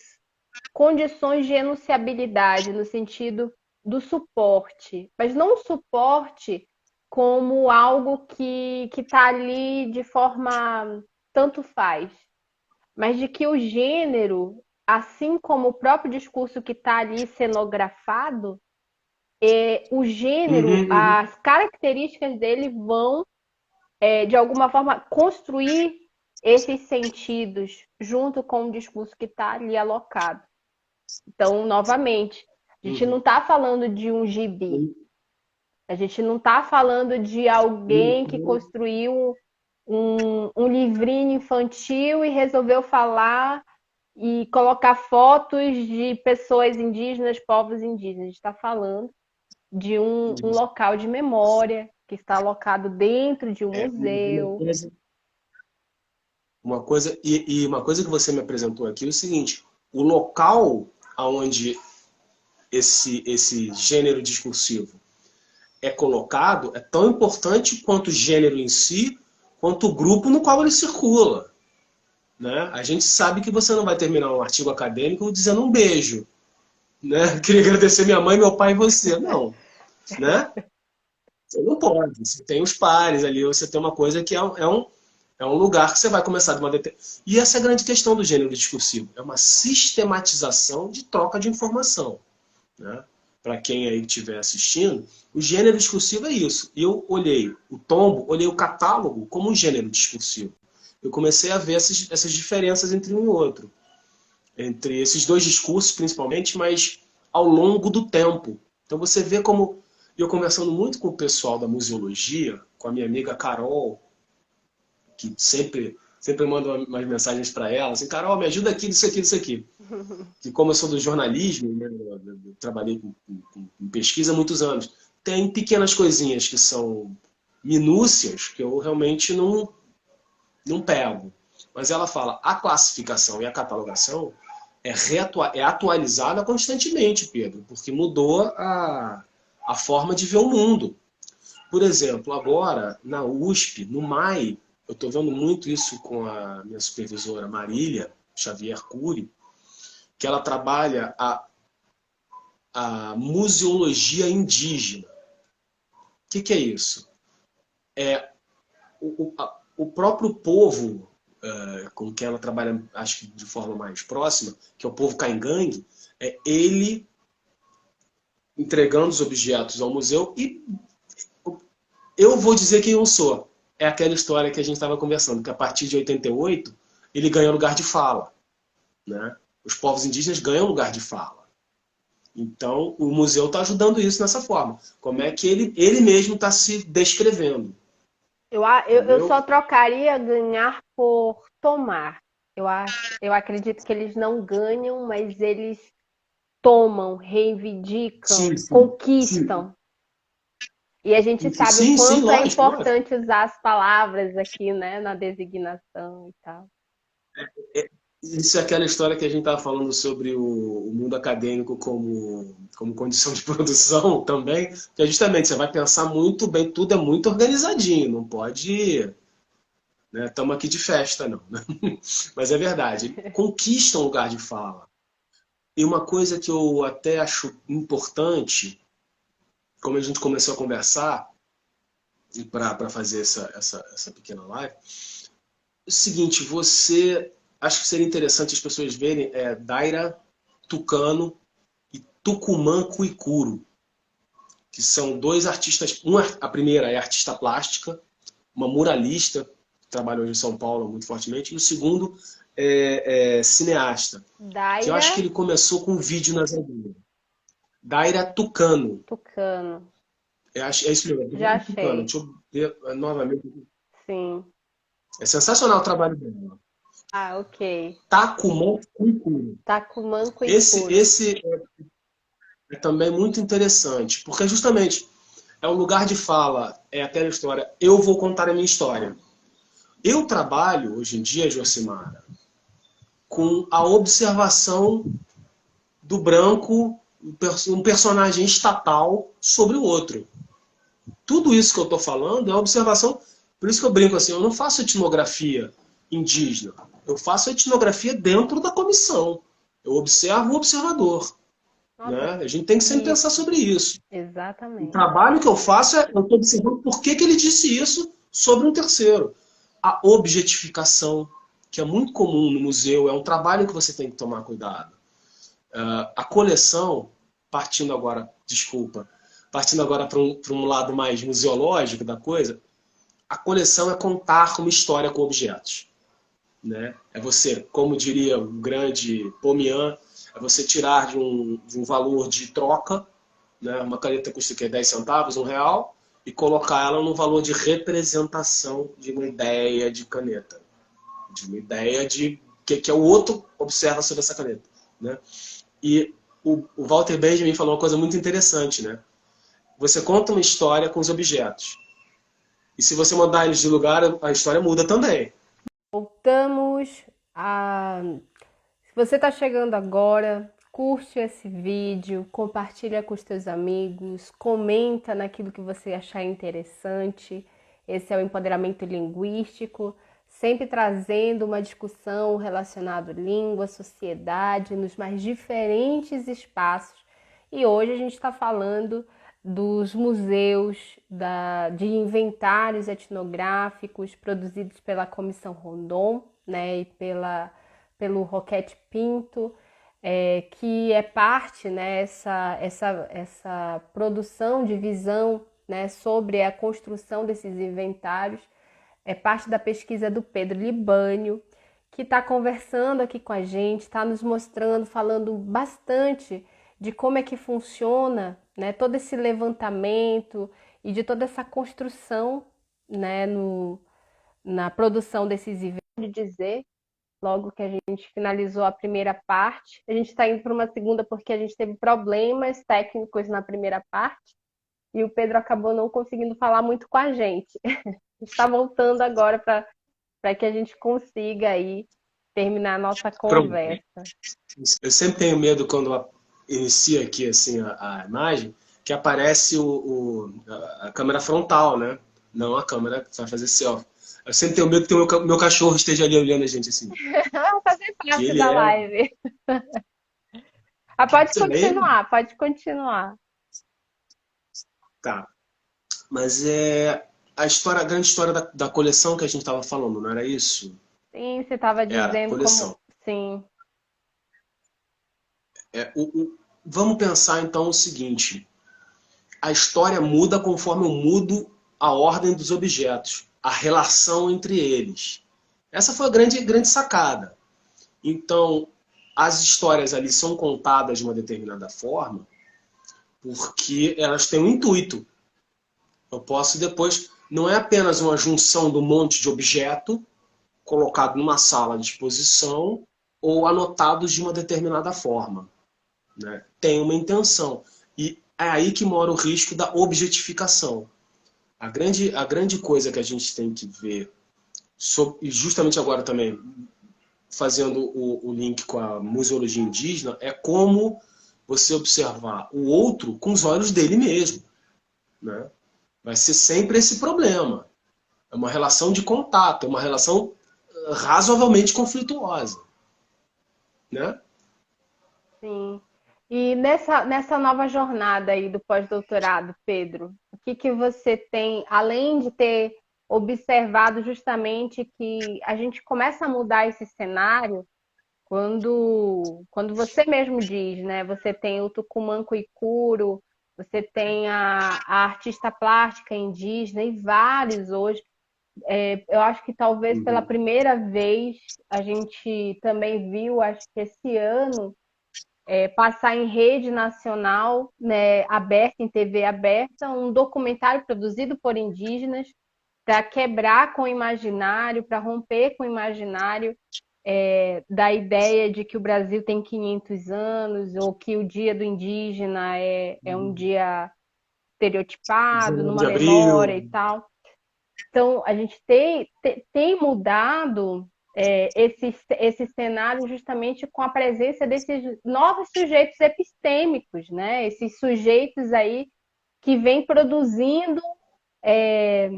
condições de enunciabilidade, no sentido do suporte, mas não o suporte como algo que está ali de forma tanto faz, mas de que o gênero, assim como o próprio discurso que está ali cenografado, o gênero, as características dele vão, de alguma forma, construir esses sentidos junto com o discurso que está ali alocado. Então, novamente, a gente não está falando de um gibi. A gente não está falando de alguém que construiu um livrinho infantil e resolveu falar e colocar fotos de pessoas indígenas, povos indígenas. A gente está falando de um local de memória que está alocado dentro de um museu. Uma coisa que você me apresentou aqui é o seguinte: o local onde esse gênero discursivo é colocado é tão importante quanto o gênero em si, quanto o grupo no qual ele circula. Né? A gente sabe que você não vai terminar um artigo acadêmico dizendo um beijo. Né? Queria agradecer minha mãe, meu pai e você. Não. Né? Você não pode. Você tem os pares ali, você tem uma coisa que é um lugar que você vai começar de uma E essa é a grande questão do gênero discursivo. É uma sistematização de troca de informação. Né? para quem aí estiver assistindo, o gênero discursivo é isso. Eu olhei o tombo, olhei o catálogo como um gênero discursivo. Eu comecei a ver essas diferenças entre um e outro. Entre esses dois discursos, principalmente, mas ao longo do tempo. Então você vê como... Eu conversando muito com o pessoal da museologia, com a minha amiga Carol, que sempre mando umas mensagens para ela, assim, Carol, me ajuda aqui, disso aqui, disso aqui. Que como eu sou do jornalismo, né, eu trabalhei com pesquisa há muitos anos, tem pequenas coisinhas que são minúcias que eu realmente não pego. Mas ela fala, a classificação e a catalogação é atualizada constantemente, Pedro, porque mudou a forma de ver o mundo. Por exemplo, agora, na USP, no MAI, eu estou vendo muito isso com a minha supervisora Marília Xavier Cury, que ela trabalha a museologia indígena. O que é isso? É o próprio povo com quem ela trabalha, acho que de forma mais próxima, que é o povo caingangue, ele entregando os objetos ao museu e eu vou dizer quem eu sou. É aquela história que a gente estava conversando, que a partir de 88 ele ganha lugar de fala. Né? Os povos indígenas ganham lugar de fala. Então, o museu está ajudando isso nessa forma. Como é que ele mesmo está se descrevendo. Eu só trocaria ganhar por tomar. Eu acredito que eles não ganham, mas eles tomam, reivindicam, Sim, sim, sim. conquistam. E a gente sabe o Sim, sim, quanto é lógico, lógico. importante usar as palavras aqui, né, na designação e tal. Isso é aquela história que a gente estava falando sobre o mundo acadêmico como condição de produção também, que é justamente, você vai pensar muito bem, tudo é muito organizadinho, não pode, né, estamos aqui de festa, não. Mas é verdade, ele conquista um lugar de fala. E uma coisa que eu até acho importante, como a gente começou a conversar, para fazer essa pequena live, é o seguinte, acho que seria interessante as pessoas verem Daira Tucano e Tucumã Cuicuro, que são dois artistas. A primeira é artista plástica, uma muralista, que trabalha hoje em São Paulo muito fortemente, e o segundo é cineasta, que eu acho que Daira ele começou com um vídeo nas agulhas. Daira Tucano. Tucano. É isso mesmo, Já Daira Tucano. achei. Deixa eu ver novamente. Sim. É sensacional o trabalho dela. Ah, ok. Takumo Cuicuro. Tacumanco e Curo. Esse é também muito interessante, porque justamente é um lugar de fala, é aquela história, eu vou contar a minha história. Eu trabalho, hoje em dia, Josimara, com a observação do branco, um personagem estatal sobre o outro. Tudo isso que eu estou falando é observação, por isso que eu brinco assim, eu não faço etnografia indígena, eu faço etnografia dentro da comissão. Eu observo o observador. Nossa, Né? A gente tem que sempre pensar isso. sobre isso. O Exatamente. trabalho que eu faço eu estou observando por que ele disse isso sobre um terceiro. A objetificação, que é muito comum no museu, é um trabalho que você tem que tomar cuidado. A coleção, partindo agora para um lado mais museológico da coisa, a coleção é contar uma história com objetos. Né? É você, como diria o grande Pomian, é você tirar de um valor de troca, né? Uma caneta custa o quê? 10 centavos, R$ 1, e colocar ela no valor de representação de uma ideia de caneta. De uma ideia de que o outro observa sobre essa caneta. Né? E o Walter Benjamin falou uma coisa muito interessante. Né? Você conta uma história com os objetos. E se você mandar eles de lugar, a história muda também. Voltamos a. Se você está chegando agora, curte esse vídeo, compartilha com os teus amigos, comenta naquilo que você achar interessante. Esse é o empoderamento linguístico, sempre trazendo uma discussão relacionada à língua, sociedade, nos mais diferentes espaços. E hoje a gente está falando dos museus, de inventários etnográficos produzidos pela Comissão Rondon, né, e pelo Roquete Pinto, que é parte, né, essa produção de visão, né, sobre a construção desses inventários, é parte da pesquisa do Pedro Libânio, que está conversando aqui com a gente, está nos mostrando, falando bastante de como é que funciona, né, todo esse levantamento e de toda essa construção, né, na produção desses eventos. De dizer, logo que a gente finalizou a primeira parte, a gente está indo para uma segunda porque a gente teve problemas técnicos na primeira parte e o Pedro acabou não conseguindo falar muito com a gente. Está voltando agora para que a gente consiga aí terminar a nossa Pronto. conversa. Eu sempre tenho medo quando inicia aqui assim a imagem, que aparece a câmera frontal, né? Não a câmera que vai fazer selfie. Eu sempre tenho medo que o meu cachorro esteja ali olhando a gente assim. Vamos fazer Que parte ele da é. live. Pode Você vê? continuar, pode continuar. Tá. Mas é a grande história da coleção que a gente estava falando, não era isso? Sim, você estava Era, dizendo como. coleção. Sim, É, vamos pensar então o seguinte: a história muda conforme eu mudo a ordem dos objetos, a relação entre eles. Essa foi a grande sacada. Então, as histórias ali são contadas de uma determinada forma porque elas têm um intuito. Eu posso depois, não é apenas uma junção do monte de objeto colocado numa sala de exposição ou anotados de uma determinada forma, né? Tem uma intenção. E é aí que mora o risco da objetificação. A grande coisa que a gente tem que ver, e justamente agora também, fazendo o link com a museologia indígena, é como você observar o outro com os olhos dele mesmo, né? Vai ser sempre esse problema. É uma relação de contato, é uma relação razoavelmente conflituosa, né? sim. E nessa nova jornada aí do pós-doutorado, Pedro, o que que você tem, além de ter observado justamente que a gente começa a mudar esse cenário quando você mesmo diz, né? Você tem o Tucumã Cuicuro, você tem a artista plástica indígena e vários hoje. Eu acho que talvez pela Uhum. primeira vez a gente também viu, acho que esse ano, passar em rede nacional, né, aberta, em TV aberta, um documentário produzido por indígenas para quebrar com o imaginário, para romper com o imaginário da ideia de que o Brasil tem 500 anos ou que o Dia do Indígena é um dia estereotipado, 19 numa de memória abril. e tal. Então, a gente tem mudado esse cenário justamente com a presença desses novos sujeitos epistêmicos, né? Esses sujeitos aí que vêm produzindo é,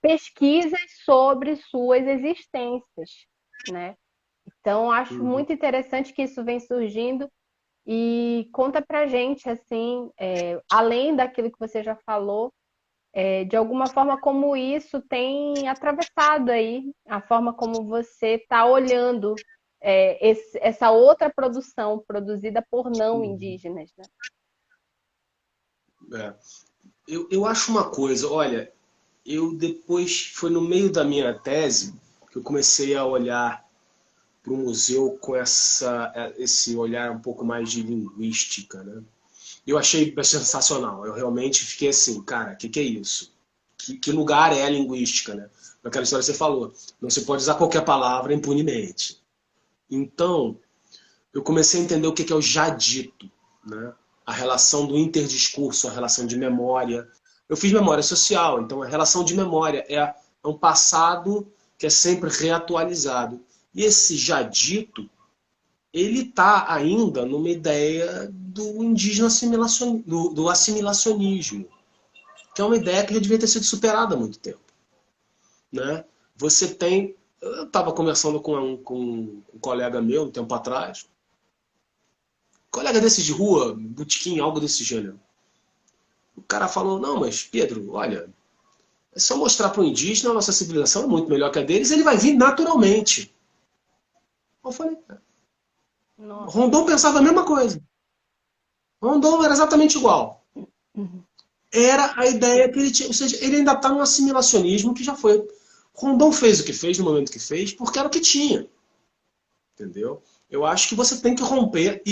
pesquisas sobre suas existências, né? Então, acho Uhum. muito interessante que isso vem surgindo e conta pra gente, assim, além daquilo que você já falou, de alguma forma como isso tem atravessado aí a forma como você está olhando essa outra produção produzida por não Uhum. indígenas, né? É. Eu acho uma coisa, olha, eu depois, foi no meio da minha tese, que eu comecei a olhar para o museu com esse olhar um pouco mais de linguística, né? Eu achei sensacional, eu realmente fiquei assim, cara, que é isso? Que lugar é a linguística, né? Naquela história que você falou, não se pode usar qualquer palavra impunemente. Então, eu comecei a entender o que é o já dito, né? A relação do interdiscurso, a relação de memória. Eu fiz memória social, então a relação de memória é um passado que é sempre reatualizado. E esse já dito, ele está ainda numa ideia do indígena do assimilacionismo, que é uma ideia que já devia ter sido superada há muito tempo, né? Você tem... Eu estava conversando com um colega meu um tempo atrás, colega desse de rua, botequim, algo desse gênero. O cara falou, não, mas Pedro, olha, é só mostrar para o indígena a nossa civilização é muito melhor que a deles, ele vai vir naturalmente. Eu falei, Nossa. Rondon pensava a mesma coisa. Rondon era exatamente igual. Uhum. Era a ideia que ele tinha. Ou seja, ele ainda está no assimilacionismo que já foi. Rondon fez o que fez no momento que fez, porque era o que tinha. Entendeu? Eu acho que você tem que romper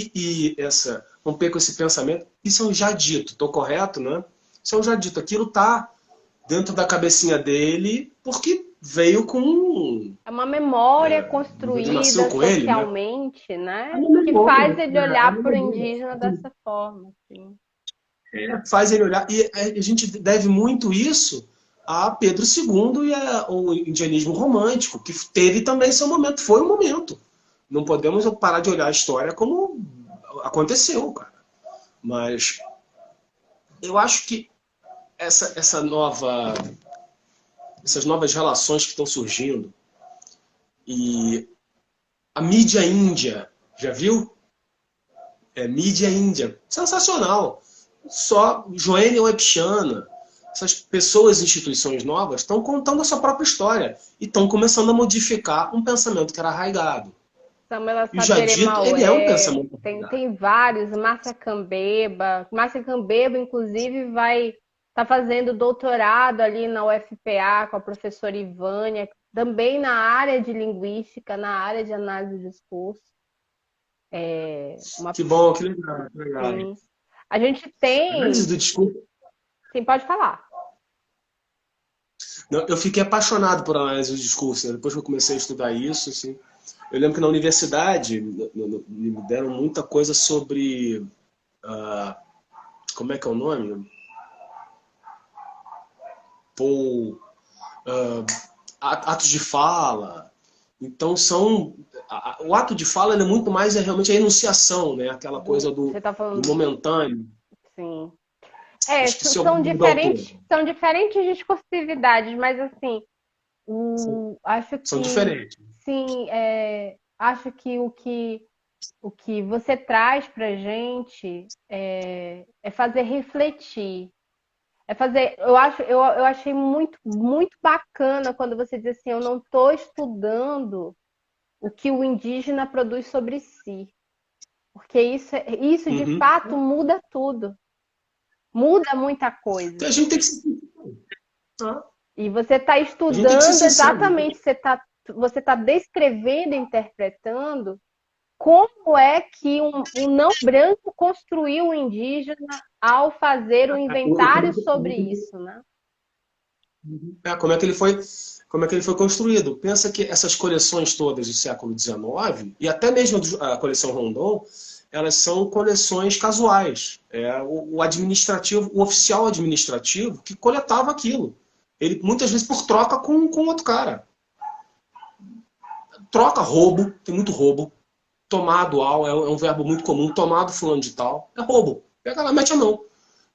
romper com esse pensamento. Isso é um já dito, estou correto, né? Isso é um já dito. Aquilo está dentro da cabecinha dele porque veio com. É uma memória Ele nasceu construída com ele, né? socialmente, É né? uma Que faz memória. ele É olhar uma para o memória. indígena dessa forma, assim. Faz ele olhar. E a gente deve muito isso a Pedro II e o indianismo romântico, que teve também seu momento. Foi um momento. Não podemos parar de olhar a história como aconteceu, cara. Mas eu acho que essa nova, essas novas relações que estão surgindo e a mídia índia, já viu? Mídia índia, sensacional. Só Joênia Webchiana, essas pessoas, instituições novas estão contando a sua própria história e estão começando a modificar um pensamento que era arraigado. Samela E o já Sabere dito, ele é um Maué, pensamento tem, arraigado. tem vários, Márcia Cambeba. Márcia Cambeba, inclusive, vai estar fazendo doutorado ali na UFPA com a professora Ivânia, também na área de linguística, na área de análise do discurso. Uma, Que bom, que legal, que legal. sim. A gente Análise tem. do discurso. Sim, pode falar. Não, eu fiquei apaixonado por análise do discurso, né? Depois que eu comecei a estudar isso, assim, eu lembro que na universidade me deram muita coisa sobre, como é que é o nome? Paul, atos de fala. Então o ato de fala é muito mais realmente a enunciação, né? Aquela coisa Você está do falando. momentâneo. Sim. Esqueci o São nome do autor. diferentes discursividades, mas assim, acho São que diferentes. sim, acho que o que você traz para gente é fazer refletir. É fazer, eu achei muito bacana quando você diz assim, eu não estou estudando o que o indígena produz sobre si, porque isso de Uhum. fato muda tudo, muda muita Então, coisa. a gente tem que ser, tá? E você está A gente tem que ser estudando sincero. exatamente, você tá descrevendo, interpretando como é que um não branco construiu o indígena ao fazer o inventário sobre isso, né? Como é que ele foi construído. Pensa que essas coleções todas do século XIX, e até mesmo a coleção Rondon, elas são coleções casuais. É o administrativo, o oficial administrativo que coletava aquilo. Ele, muitas vezes, por troca com outro cara. Troca, roubo, tem muito roubo. Tomado, é um verbo muito comum. Tomado fulano de tal, é roubo. Pega lá, mete a mão.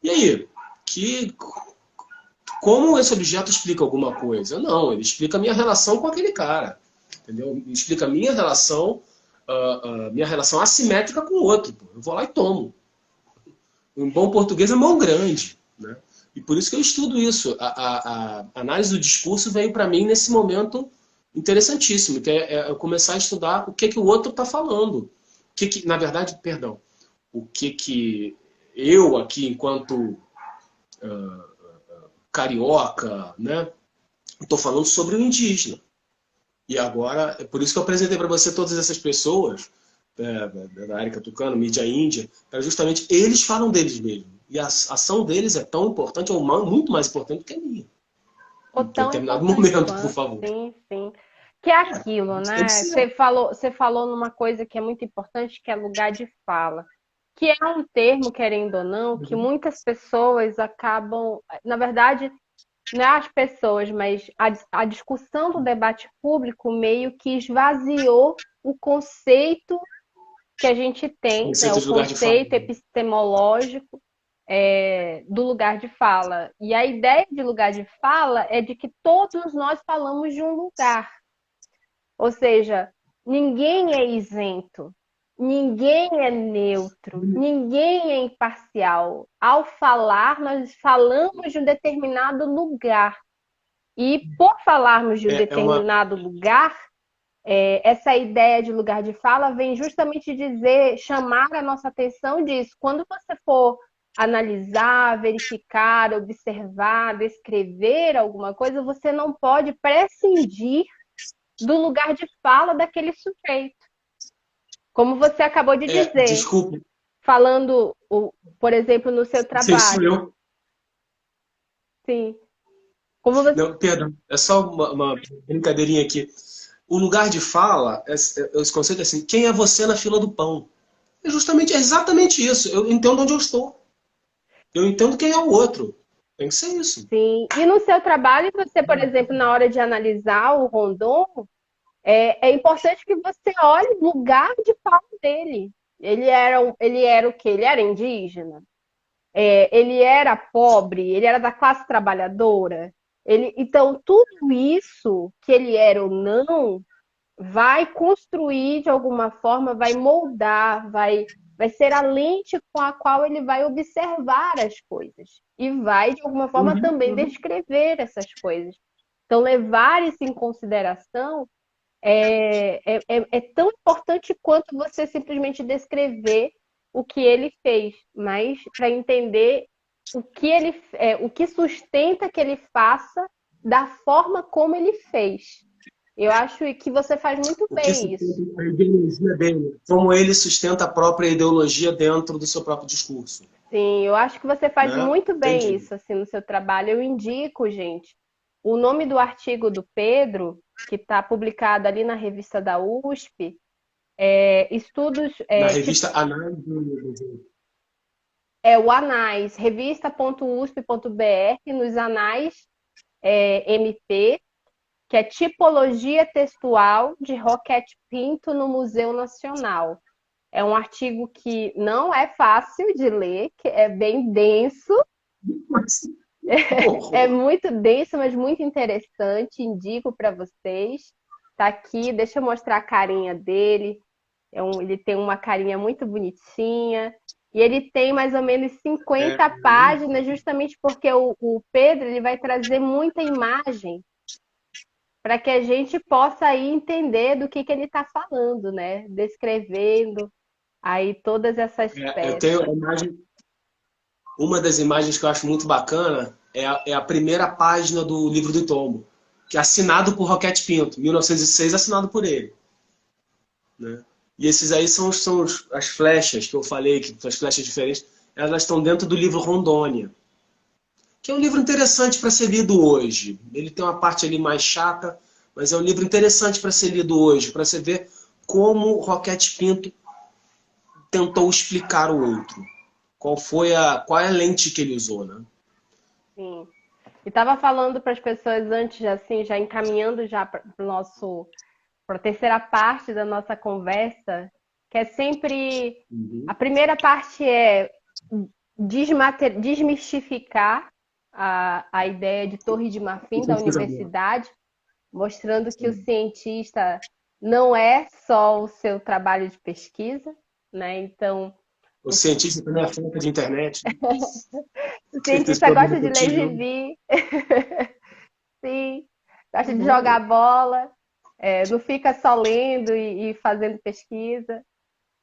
E aí? Que Como esse objeto explica alguma coisa? Não, ele explica a minha relação com aquele cara. Entendeu? Ele explica a minha relação assimétrica com o outro. Eu vou lá e tomo. Em bom português é mão grande. Né? E por isso que eu estudo isso. A análise do discurso veio para mim nesse momento interessantíssimo, que é eu começar a estudar o que o outro está falando. Na verdade, perdão, o que eu aqui, enquanto carioca, né, estou falando sobre o indígena. E agora, é por isso que eu apresentei para você todas essas pessoas, da Erika Tucano, mídia índia, para justamente eles falam deles mesmos. E a ação deles é tão importante, ou muito mais importante do que a minha. Ou Em tão determinado importante momento, por quanto, favor. sim, sim. Que é aquilo, Tem que né? ser. Você falou numa coisa que é muito importante, que é lugar de fala. Que é um termo, querendo ou não, que muitas pessoas acabam. Na verdade, não é as pessoas, mas a discussão do debate público meio que esvaziou o conceito que a gente tem, né? Conceito O de lugar de fala. conceito epistemológico do lugar de fala. E a ideia de lugar de fala é de que todos nós falamos de um lugar. Ou seja, ninguém é isento, ninguém é neutro, ninguém é imparcial. Ao falar, nós falamos de um determinado lugar. E por falarmos de um É uma. determinado lugar, Essa ideia de lugar de fala vem justamente dizer, chamar a nossa atenção disso. Quando você for analisar, verificar, observar, descrever alguma coisa, você não pode prescindir do lugar de fala daquele sujeito. Como você acabou de dizer, Desculpe, falando, por exemplo, no seu sei sou trabalho. eu. Sim. Como você. Não, perdão, é só uma brincadeirinha aqui. O lugar de fala, esse conceito é assim, quem é você na fila do pão? É exatamente isso. Eu entendo onde eu estou. Eu entendo quem é o outro. Tem que ser isso. Sim. E no seu trabalho, você, por exemplo, na hora de analisar o Rondon, é importante que você olhe o lugar de fala dele. Ele era o quê? Ele era indígena? Ele era pobre? Ele era da classe trabalhadora? Então, tudo isso, que ele era ou não, vai construir de alguma forma, vai moldar, vai ser a lente com a qual ele vai observar as coisas. E vai, de alguma forma, Uhum, também uhum. descrever essas coisas. Então, levar isso em consideração é tão importante quanto você simplesmente descrever o que ele fez, mas para entender o que sustenta que ele faça da forma como ele fez. Eu acho que você faz muito O que bem isso. sustenta a ideologia dele? Como ele sustenta a própria ideologia dentro do seu próprio discurso? Sim, eu acho que você faz Né? muito bem Entendi. isso assim no seu trabalho. Eu indico, gente, o nome do artigo do Pedro, que está publicado ali na revista da USP, estudos, Na tipo, revista Análise. é o Anais, revista.usp.br, nos Anais MP, que é Tipologia Textual de Roquete Pinto no Museu Nacional. É um artigo que não é fácil de ler, que é bem denso, é Horror. muito denso, mas muito interessante. Indico para vocês. Tá aqui, deixa eu mostrar a carinha dele. Ele tem uma carinha muito bonitinha. E ele tem mais ou menos É, 50 páginas, justamente porque o Pedro ele vai trazer muita imagem para que a gente possa aí entender do que ele está falando, né? Descrevendo aí todas essas eu tenho peças. a imagem, uma das imagens que eu acho muito bacana é a primeira página do livro do Tombo, que é assinado por Roquete Pinto, 1906, assinado por ele. Né? E esses aí são as flechas que eu falei, que são as flechas diferentes, elas estão dentro do livro Rondônia, que é um livro interessante para ser lido hoje. Ele tem uma parte ali mais chata, mas é um livro interessante para ser lido hoje, para você ver como Roquete Pinto tentou explicar o outro. Qual é a lente que ele usou, né? Sim. E estava falando para as pessoas antes, assim, já encaminhando já para a terceira parte da nossa conversa, que é sempre a Uhum. primeira parte é desmistificar a ideia de Torre de Marfim da Pesquisador. universidade, mostrando que o Sim. cientista não é só o seu trabalho de pesquisa, né? Então, O cientista também é falta de internet, né? o Esse cientista problema gosta que de eu ler tive. gibi, sim, gosta de jogar Bom, bola, não fica só lendo e fazendo pesquisa.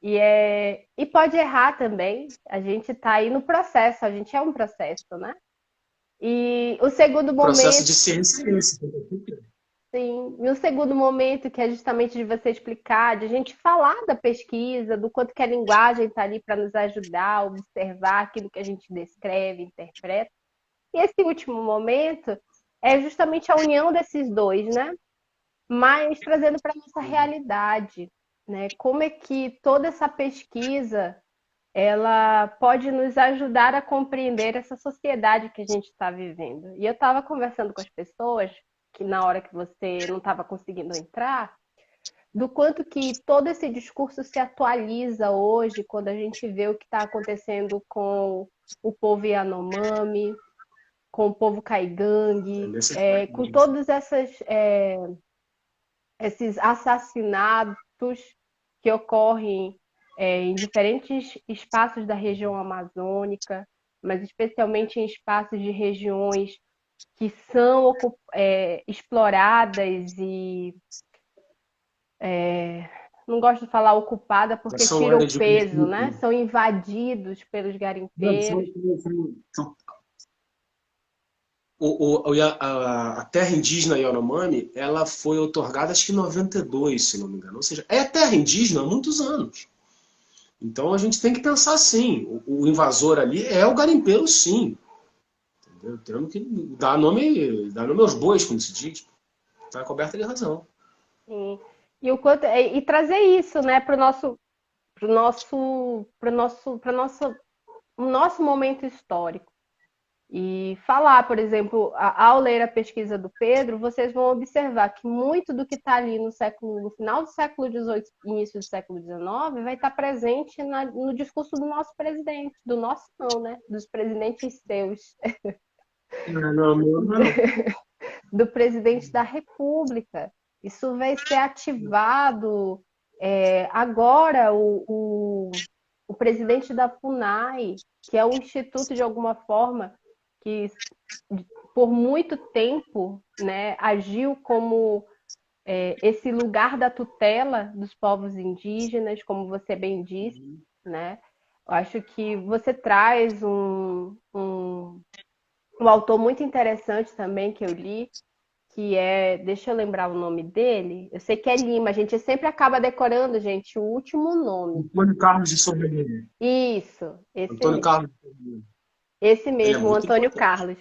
E pode errar também. A gente está aí no processo, a gente é um processo, né? E o segundo processo momento, de ciência é esse. sim, e o segundo momento, que é justamente de você explicar, de a gente falar da pesquisa, do quanto que a linguagem está ali para nos ajudar a observar aquilo que a gente descreve, interpreta. E esse último momento é justamente a união desses dois, né? Mas trazendo para a nossa realidade, né? Como é que toda essa pesquisa ela pode nos ajudar a compreender essa sociedade que a gente está vivendo. E eu estava conversando com as pessoas, que na hora que você não estava conseguindo entrar, do quanto que todo esse discurso se atualiza hoje, quando a gente vê o que está acontecendo com o povo Yanomami, com o povo É Caigangue, nesse com mesmo. todos esses assassinatos que ocorrem em diferentes espaços da região amazônica, mas especialmente em espaços de regiões que são exploradas não gosto de falar ocupada porque São tira o áreas de peso, né? conflito. São invadidos pelos Não, garimpeiros. são a terra indígena Yanomami, ela foi otorgada acho que em 92, se não me engano. Ou seja, é terra indígena há muitos anos. Então a gente tem que pensar assim, o invasor ali é o garimpeiro, sim. Entendeu? Temos que dar nome aos bois, como se diz. Está coberta de razão. Sim. E o quanto e trazer isso, né, para o nosso momento histórico. E falar, por exemplo, ao ler a pesquisa do Pedro, vocês vão observar que muito do que está ali no final do século XVIII, início do século XIX, vai estar presente no discurso do nosso presidente, do nosso não, né? Dos presidentes seus, Não, não, não. do presidente da República. Isso vai ser ativado agora o presidente da FUNAI, que é um instituto de alguma forma que por muito tempo, né, agiu como esse lugar da tutela dos povos indígenas, como você bem disse, né? Eu acho que você traz um autor muito interessante também que eu li, que deixa eu lembrar o nome dele, eu sei que é Lima, a gente sempre acaba decorando, gente, o último nome. Antônio Carlos de Sobrevivência. Isso, Antônio Carlos. esse Ele é mesmo, o muito Antônio importante. Carlos.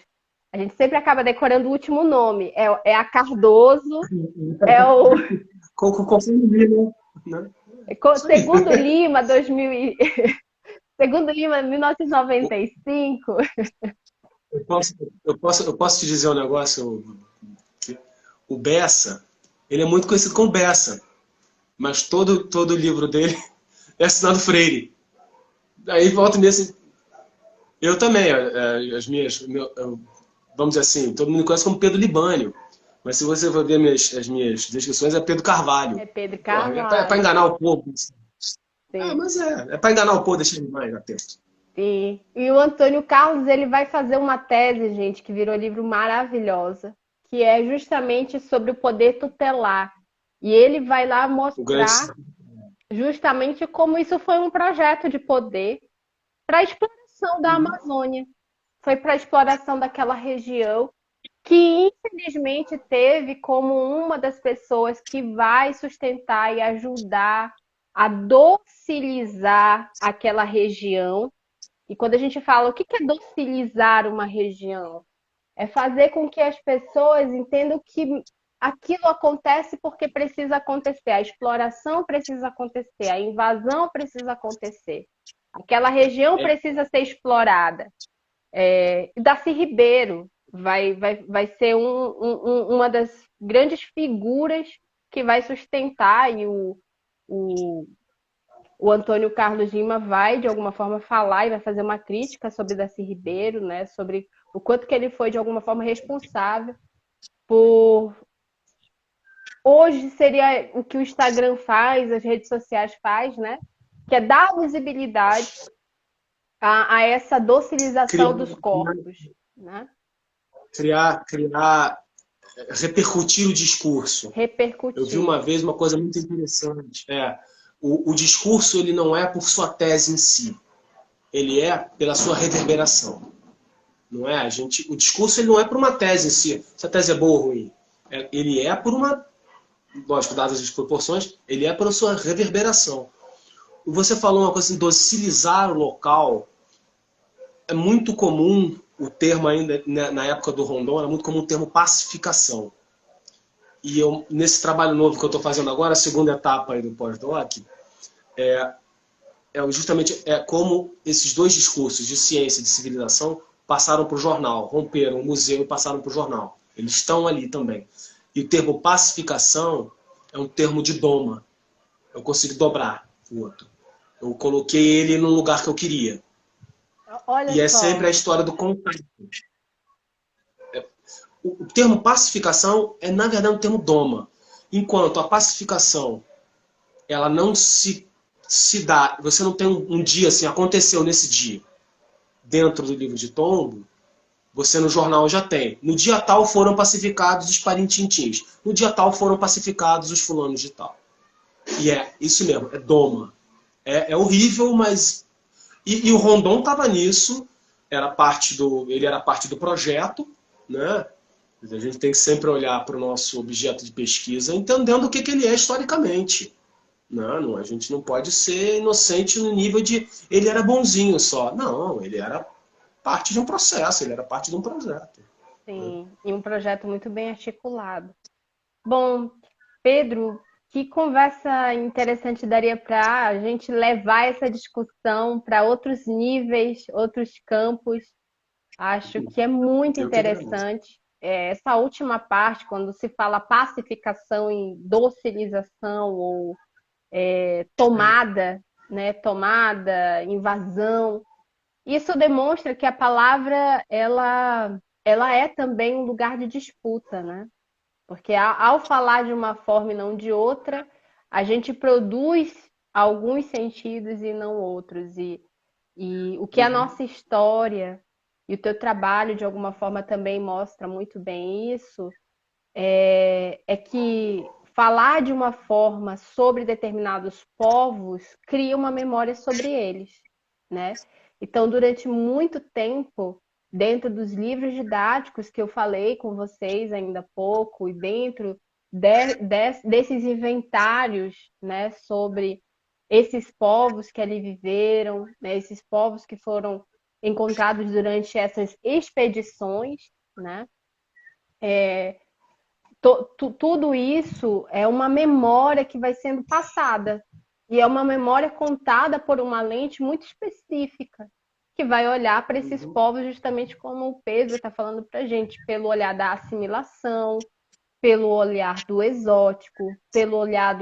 A gente sempre acaba decorando o último nome. É a Cardoso, é o Confundo Lima, né? Isso aí. Segundo Lima, 2000 Segundo Lima, 1995. Eu posso te dizer um negócio? O Bessa, ele é muito conhecido como Bessa, mas todo o livro dele é assinado Freire. Aí volta nesse. Eu também, as minhas. Vamos dizer assim, todo mundo conhece como Pedro Libânio. Mas se você for ver as minhas descrições, é Pedro Carvalho. É Pedro Porra, é para Carvalho. enganar o povo. Ah, Sim, mas é para enganar o povo, deixa ele mais atento. sim. E o Antônio Carlos, ele vai fazer uma tese, gente, que virou livro maravilhosa, que é justamente sobre o poder tutelar. E ele vai lá O grande. mostrar justamente como isso foi um projeto de poder para a exploração da Amazônia. Foi para a exploração daquela região que, infelizmente, teve como uma das pessoas que vai sustentar e ajudar a docilizar aquela região. E quando a gente fala o que é docilizar uma região, é fazer com que as pessoas entendam que aquilo acontece porque precisa acontecer, a exploração precisa acontecer, a invasão precisa acontecer, aquela região É, precisa ser explorada. Darcy Ribeiro vai ser uma das grandes figuras que vai sustentar e o Antônio Carlos Lima vai, de alguma forma, falar e vai fazer uma crítica sobre Darcy Ribeiro, né, sobre o quanto que ele foi, de alguma forma, responsável por... Hoje seria o que o Instagram faz, as redes sociais faz, né, que é dar visibilidade a essa docilização dos corpos, né? criar, repercutir o discurso. Eu vi Repercutir. uma vez uma coisa muito interessante. O discurso ele não é por sua tese em si, ele é pela sua reverberação. Não é? O discurso ele não é por uma tese em si, se a tese é boa ou ruim. Ele é por uma, lógico, dadas as proporções, ele é pela sua reverberação. Você falou uma coisa assim, docilizar o local. É muito comum o termo ainda, na época do Rondon, era muito comum o termo pacificação. E nesse trabalho novo que eu estou fazendo agora, a segunda etapa aí do pós-doc, justamente como esses dois discursos de ciência e de civilização passaram para o jornal, romperam o museu e passaram para o jornal. Eles estão ali também. E o termo pacificação é um termo de doma. Eu consigo dobrar o outro. Eu coloquei ele no lugar que eu queria. Olha E é só. sempre a história do contato. O termo pacificação é, na verdade, um termo doma. Enquanto a pacificação ela não se dá, você não tem um dia assim, aconteceu nesse dia, dentro do livro de tombo, você no jornal já tem. No dia tal foram pacificados os parintintins. No dia tal foram pacificados os fulanos de tal. E é isso mesmo, é doma. É horrível, mas... E o Rondon estava nisso, ele era parte do projeto, né? A gente tem que sempre olhar para o nosso objeto de pesquisa entendendo o que, que ele é historicamente. Não, a gente não pode ser inocente no nível de ele era bonzinho só. Não, ele era parte de um processo, ele era parte de um projeto. Né? Sim, e um projeto muito bem articulado. Bom, Pedro, que conversa interessante daria para a gente levar essa discussão para outros níveis, outros campos. Acho que é muito Eu que agradeço. interessante. Essa última parte, quando se fala pacificação e docilização ou tomada, né? Tomada, invasão. Isso demonstra que a palavra ela é também um lugar de disputa, né? Porque ao falar de uma forma e não de outra, a gente produz alguns sentidos e não outros. E o que a Uhum. nossa história e o teu trabalho, de alguma forma, também mostra muito bem isso, é que falar de uma forma sobre determinados povos cria uma memória sobre eles, né? Então, durante muito tempo, dentro dos livros didáticos que eu falei com vocês ainda há pouco, e dentro desses inventários, né, sobre esses povos que ali viveram, né, esses povos que foram encontrados durante essas expedições, né? Tudo isso é uma memória que vai sendo passada. E é uma memória contada por uma lente muito específica, que vai olhar para esses Uhum. povos justamente como o Pedro está falando para a gente, pelo olhar da assimilação, pelo olhar do exótico, pelo olhar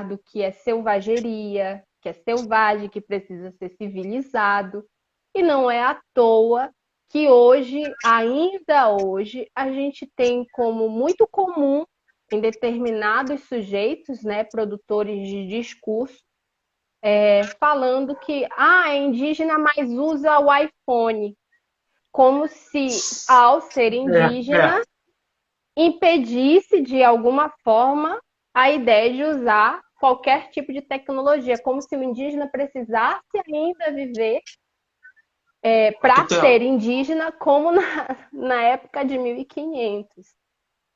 do que é selvageria, que é selvagem, que precisa ser civilizado. E não é à toa que hoje, ainda hoje, a gente tem como muito comum em determinados sujeitos, né, produtores de discurso, falando que é indígena, mas usa o iPhone, como se, ao ser indígena, É. impedisse de alguma forma a ideia de usar qualquer tipo de tecnologia, como se o indígena precisasse ainda viver A para ser tutela. indígena como na época de 1500.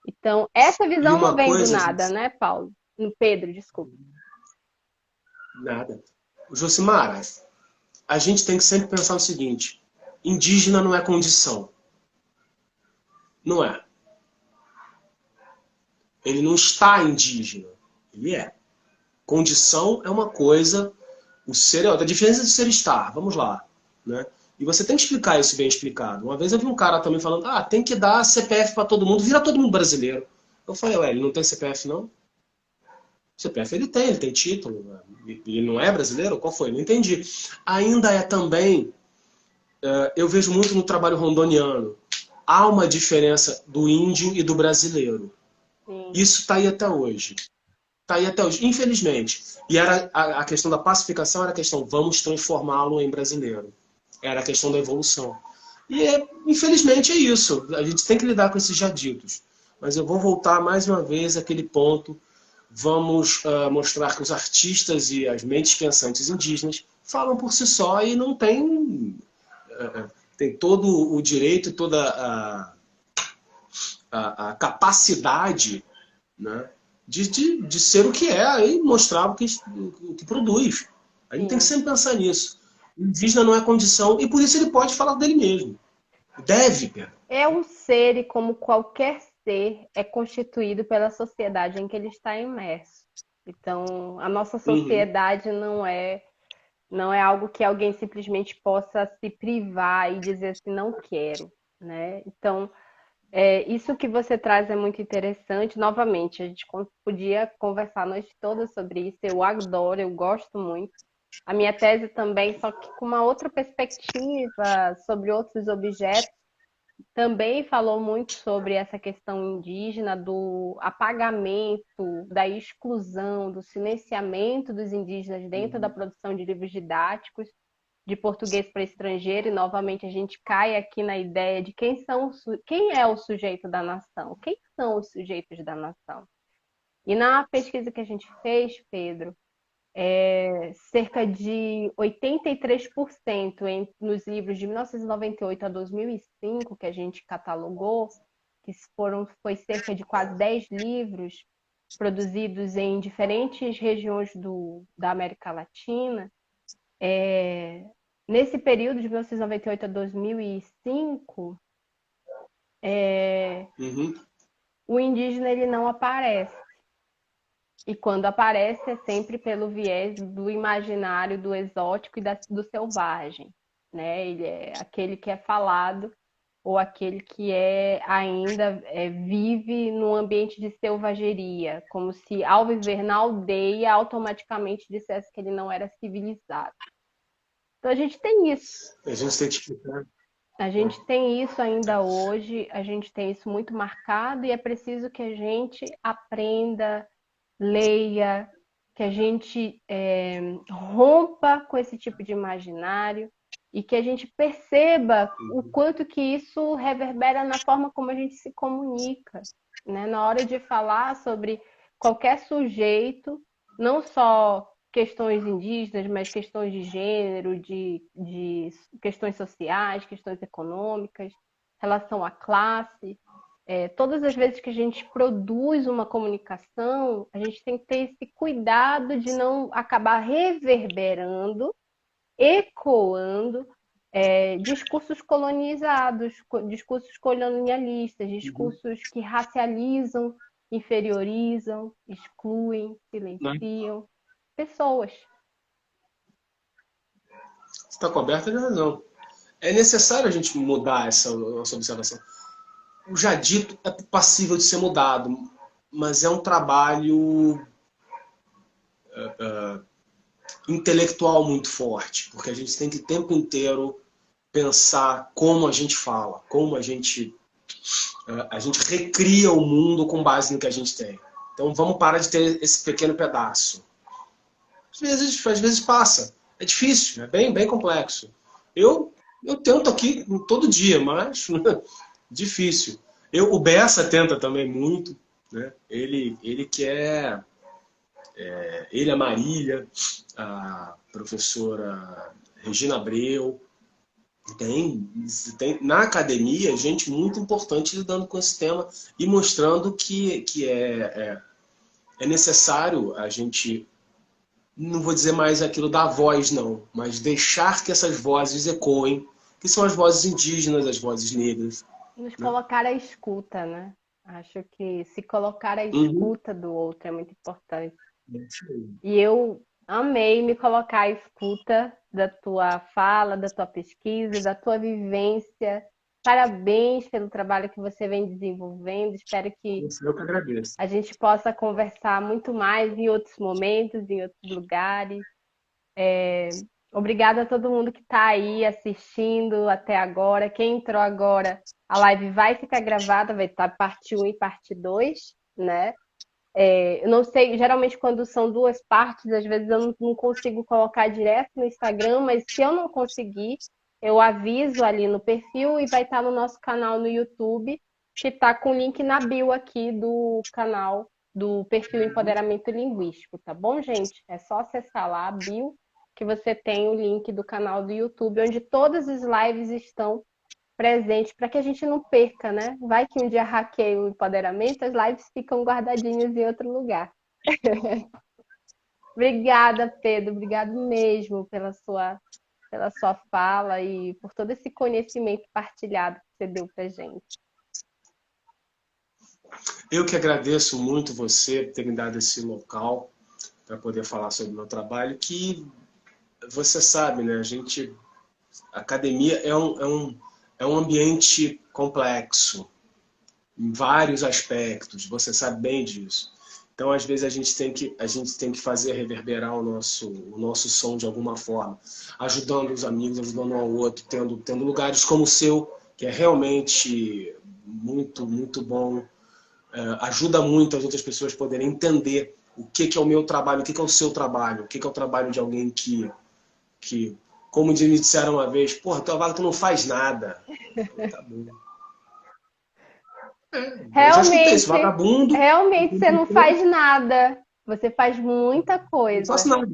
Então, essa E visão não uma vem do coisa, nada, né, Paulo? Pedro, desculpa. nada. Josimara, a gente tem que sempre pensar o seguinte: indígena não é condição. Não é. Ele não está indígena. Ele é. Condição é uma coisa, o ser é outra. A diferença de ser estar, vamos lá. Né? E você tem que explicar isso bem explicado. Uma vez eu vi um cara também falando, tem que dar CPF para todo mundo, vira todo mundo brasileiro. Eu falei, ué, ele não tem CPF não? CPF ele tem título. Né? Ele não é brasileiro? Qual foi? Não entendi. Ainda é também, eu vejo muito no trabalho rondoniano, há uma diferença do índio e do brasileiro. Sim, Isso está aí até hoje. Está aí até hoje, infelizmente. E era a questão da pacificação era a questão, vamos transformá-lo em brasileiro. Era a questão da evolução. E, infelizmente, é isso. A gente tem que lidar com esses jaditos. Mas eu vou voltar mais uma vez àquele ponto. Vamos mostrar que os artistas e as mentes pensantes indígenas falam por si só e não tem todo o direito, toda a capacidade, né, de ser o que é e mostrar o que produz. A gente tem que sim. sempre pensar nisso. O indígena não é condição e por isso ele pode falar dele mesmo. Deve, Pedro. É um ser e como qualquer ser é constituído pela sociedade em que ele está imerso. Então, a nossa Uhum. sociedade não é algo que alguém simplesmente possa se privar e dizer assim, não quero, né? Então, isso que você traz é muito interessante. Novamente, a gente podia conversar a noite toda sobre isso. Eu adoro, eu gosto muito. A minha tese também, só que com uma outra perspectiva sobre outros objetos, também falou muito sobre essa questão indígena, do apagamento, da exclusão, do silenciamento dos indígenas dentro da Uhum. produção de livros didáticos de português para estrangeiro, e novamente a gente cai aqui na ideia de quem é o sujeito da nação, quem são os sujeitos da nação. E na pesquisa que a gente fez, Pedro, cerca de 83% nos livros de 1998 a 2005 que a gente catalogou, que foi cerca de quase 10 livros produzidos em diferentes regiões da América Latina. Nesse período de 1998 a 2005, Uhum. o indígena ele não aparece. E quando aparece é sempre pelo viés do imaginário, do exótico e do selvagem, né? Ele é aquele que é falado ou aquele que ainda vive num ambiente de selvageria, como se ao viver na aldeia automaticamente dissesse que ele não era civilizado. Então a gente tem isso. A gente tem que explicar. A gente tem isso ainda hoje, a gente tem isso muito marcado e é preciso que a gente aprenda, leia, que a gente rompa com esse tipo de imaginário e que a gente perceba o quanto que isso reverbera na forma como a gente se comunica, né? Na hora de falar sobre qualquer sujeito, não só questões indígenas, mas questões de gênero, de questões sociais, questões econômicas, relação à classe. Todas as vezes que a gente produz uma comunicação, a gente tem que ter esse cuidado de não acabar reverberando, ecoando discursos colonizados, discursos colonialistas, discursos que racializam, inferiorizam, excluem, silenciam pessoas. Você está coberta de razão. É necessário a gente mudar essa nossa observação. O já dito é passível de ser mudado, mas é um trabalho intelectual muito forte, porque a gente tem que o tempo inteiro pensar como a gente fala, como a gente recria o mundo com base no que a gente tem. Então vamos parar de ter esse pequeno pedaço. Às vezes passa. É difícil, é bem complexo. Eu tento aqui todo dia, mas difícil. O Bessa tenta também muito, né? Ele que ele, a Marília, a professora Regina Abreu, tem na academia gente muito importante lidando com esse tema e mostrando que é necessário a gente, não vou dizer mais aquilo da voz, não, mas deixar que essas vozes ecoem, que são as vozes indígenas, as vozes negras. Nos Né? colocar à escuta, né? Acho que se colocar à Uhum. escuta do outro é muito importante. E eu amei me colocar à escuta da tua fala, da tua pesquisa, da tua vivência. Parabéns pelo trabalho que você vem desenvolvendo. Espero que Eu que agradeço. a gente possa conversar muito mais em outros momentos, em outros lugares. Obrigada a todo mundo que está aí assistindo até agora. Quem entrou agora, a live vai ficar gravada, vai estar parte 1 e parte 2, né? Eu não sei, geralmente quando são duas partes, às vezes eu não consigo colocar direto no Instagram, mas se eu não conseguir, eu aviso ali no perfil e vai estar no nosso canal no YouTube, que está com o link na bio aqui do canal do perfil Empoderamento Linguístico, tá bom, gente? É só acessar lá a bio que você tem o link do canal do YouTube, onde todas as lives estão presentes para que a gente não perca, né? Vai que um dia hackeia o empoderamento, as lives ficam guardadinhas em outro lugar. Obrigada, Pedro. Obrigado mesmo pela sua fala e por todo esse conhecimento partilhado que você deu para gente. Eu que agradeço muito você por ter me dado esse local para poder falar sobre o meu trabalho, que você sabe, né? A academia é um ambiente complexo, em vários aspectos, você sabe bem disso. Então, às vezes, a gente tem que fazer reverberar o nosso som de alguma forma, ajudando os amigos, ajudando um ao outro, tendo lugares como o seu, que é realmente muito bom. Ajuda muito as outras pessoas poderem entender o que é o meu trabalho, o que é o seu trabalho, o que é o trabalho de alguém que como me disseram uma vez, porra, tua vaga tu não faz nada. Então, tá bom. Eu já escutei isso, Realmente, vagabundo, realmente você não faz nada. Você faz muita não coisa. faço nada.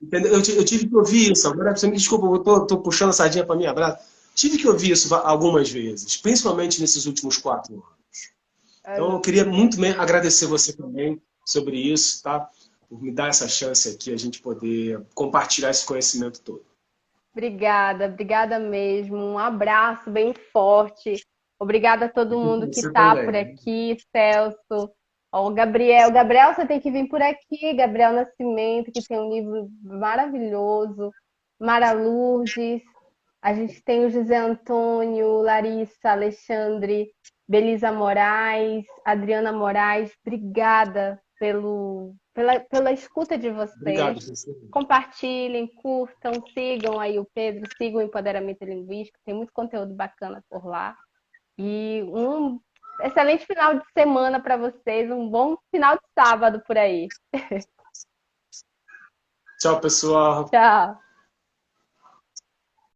Entendeu? Eu tive que ouvir isso. Agora, você me desculpa, eu tô puxando a sardinha para minha brasa. Tive que ouvir isso algumas vezes, principalmente nesses últimos 4 anos. Então, eu queria muito agradecer você também sobre isso, tá? Por me dar essa chance aqui, a gente poder compartilhar esse conhecimento todo. Obrigada, obrigada mesmo. Um abraço bem forte. Obrigada a todo mundo que Você está por também. aqui, Celso. Ó, o Gabriel. Gabriel, você tem que vir por aqui. Gabriel Nascimento, que tem um livro maravilhoso. Mara Lourdes. A gente tem o José Antônio, Larissa, Alexandre, Belisa Moraes, Adriana Moraes. Obrigada pela escuta de vocês. Obrigado, você. Compartilhem, curtam, sigam aí o Pedro, sigam o Empoderamento Linguístico, tem muito conteúdo bacana por lá. E um excelente final de semana para vocês, um bom final de sábado por aí. Tchau, pessoal. Tchau!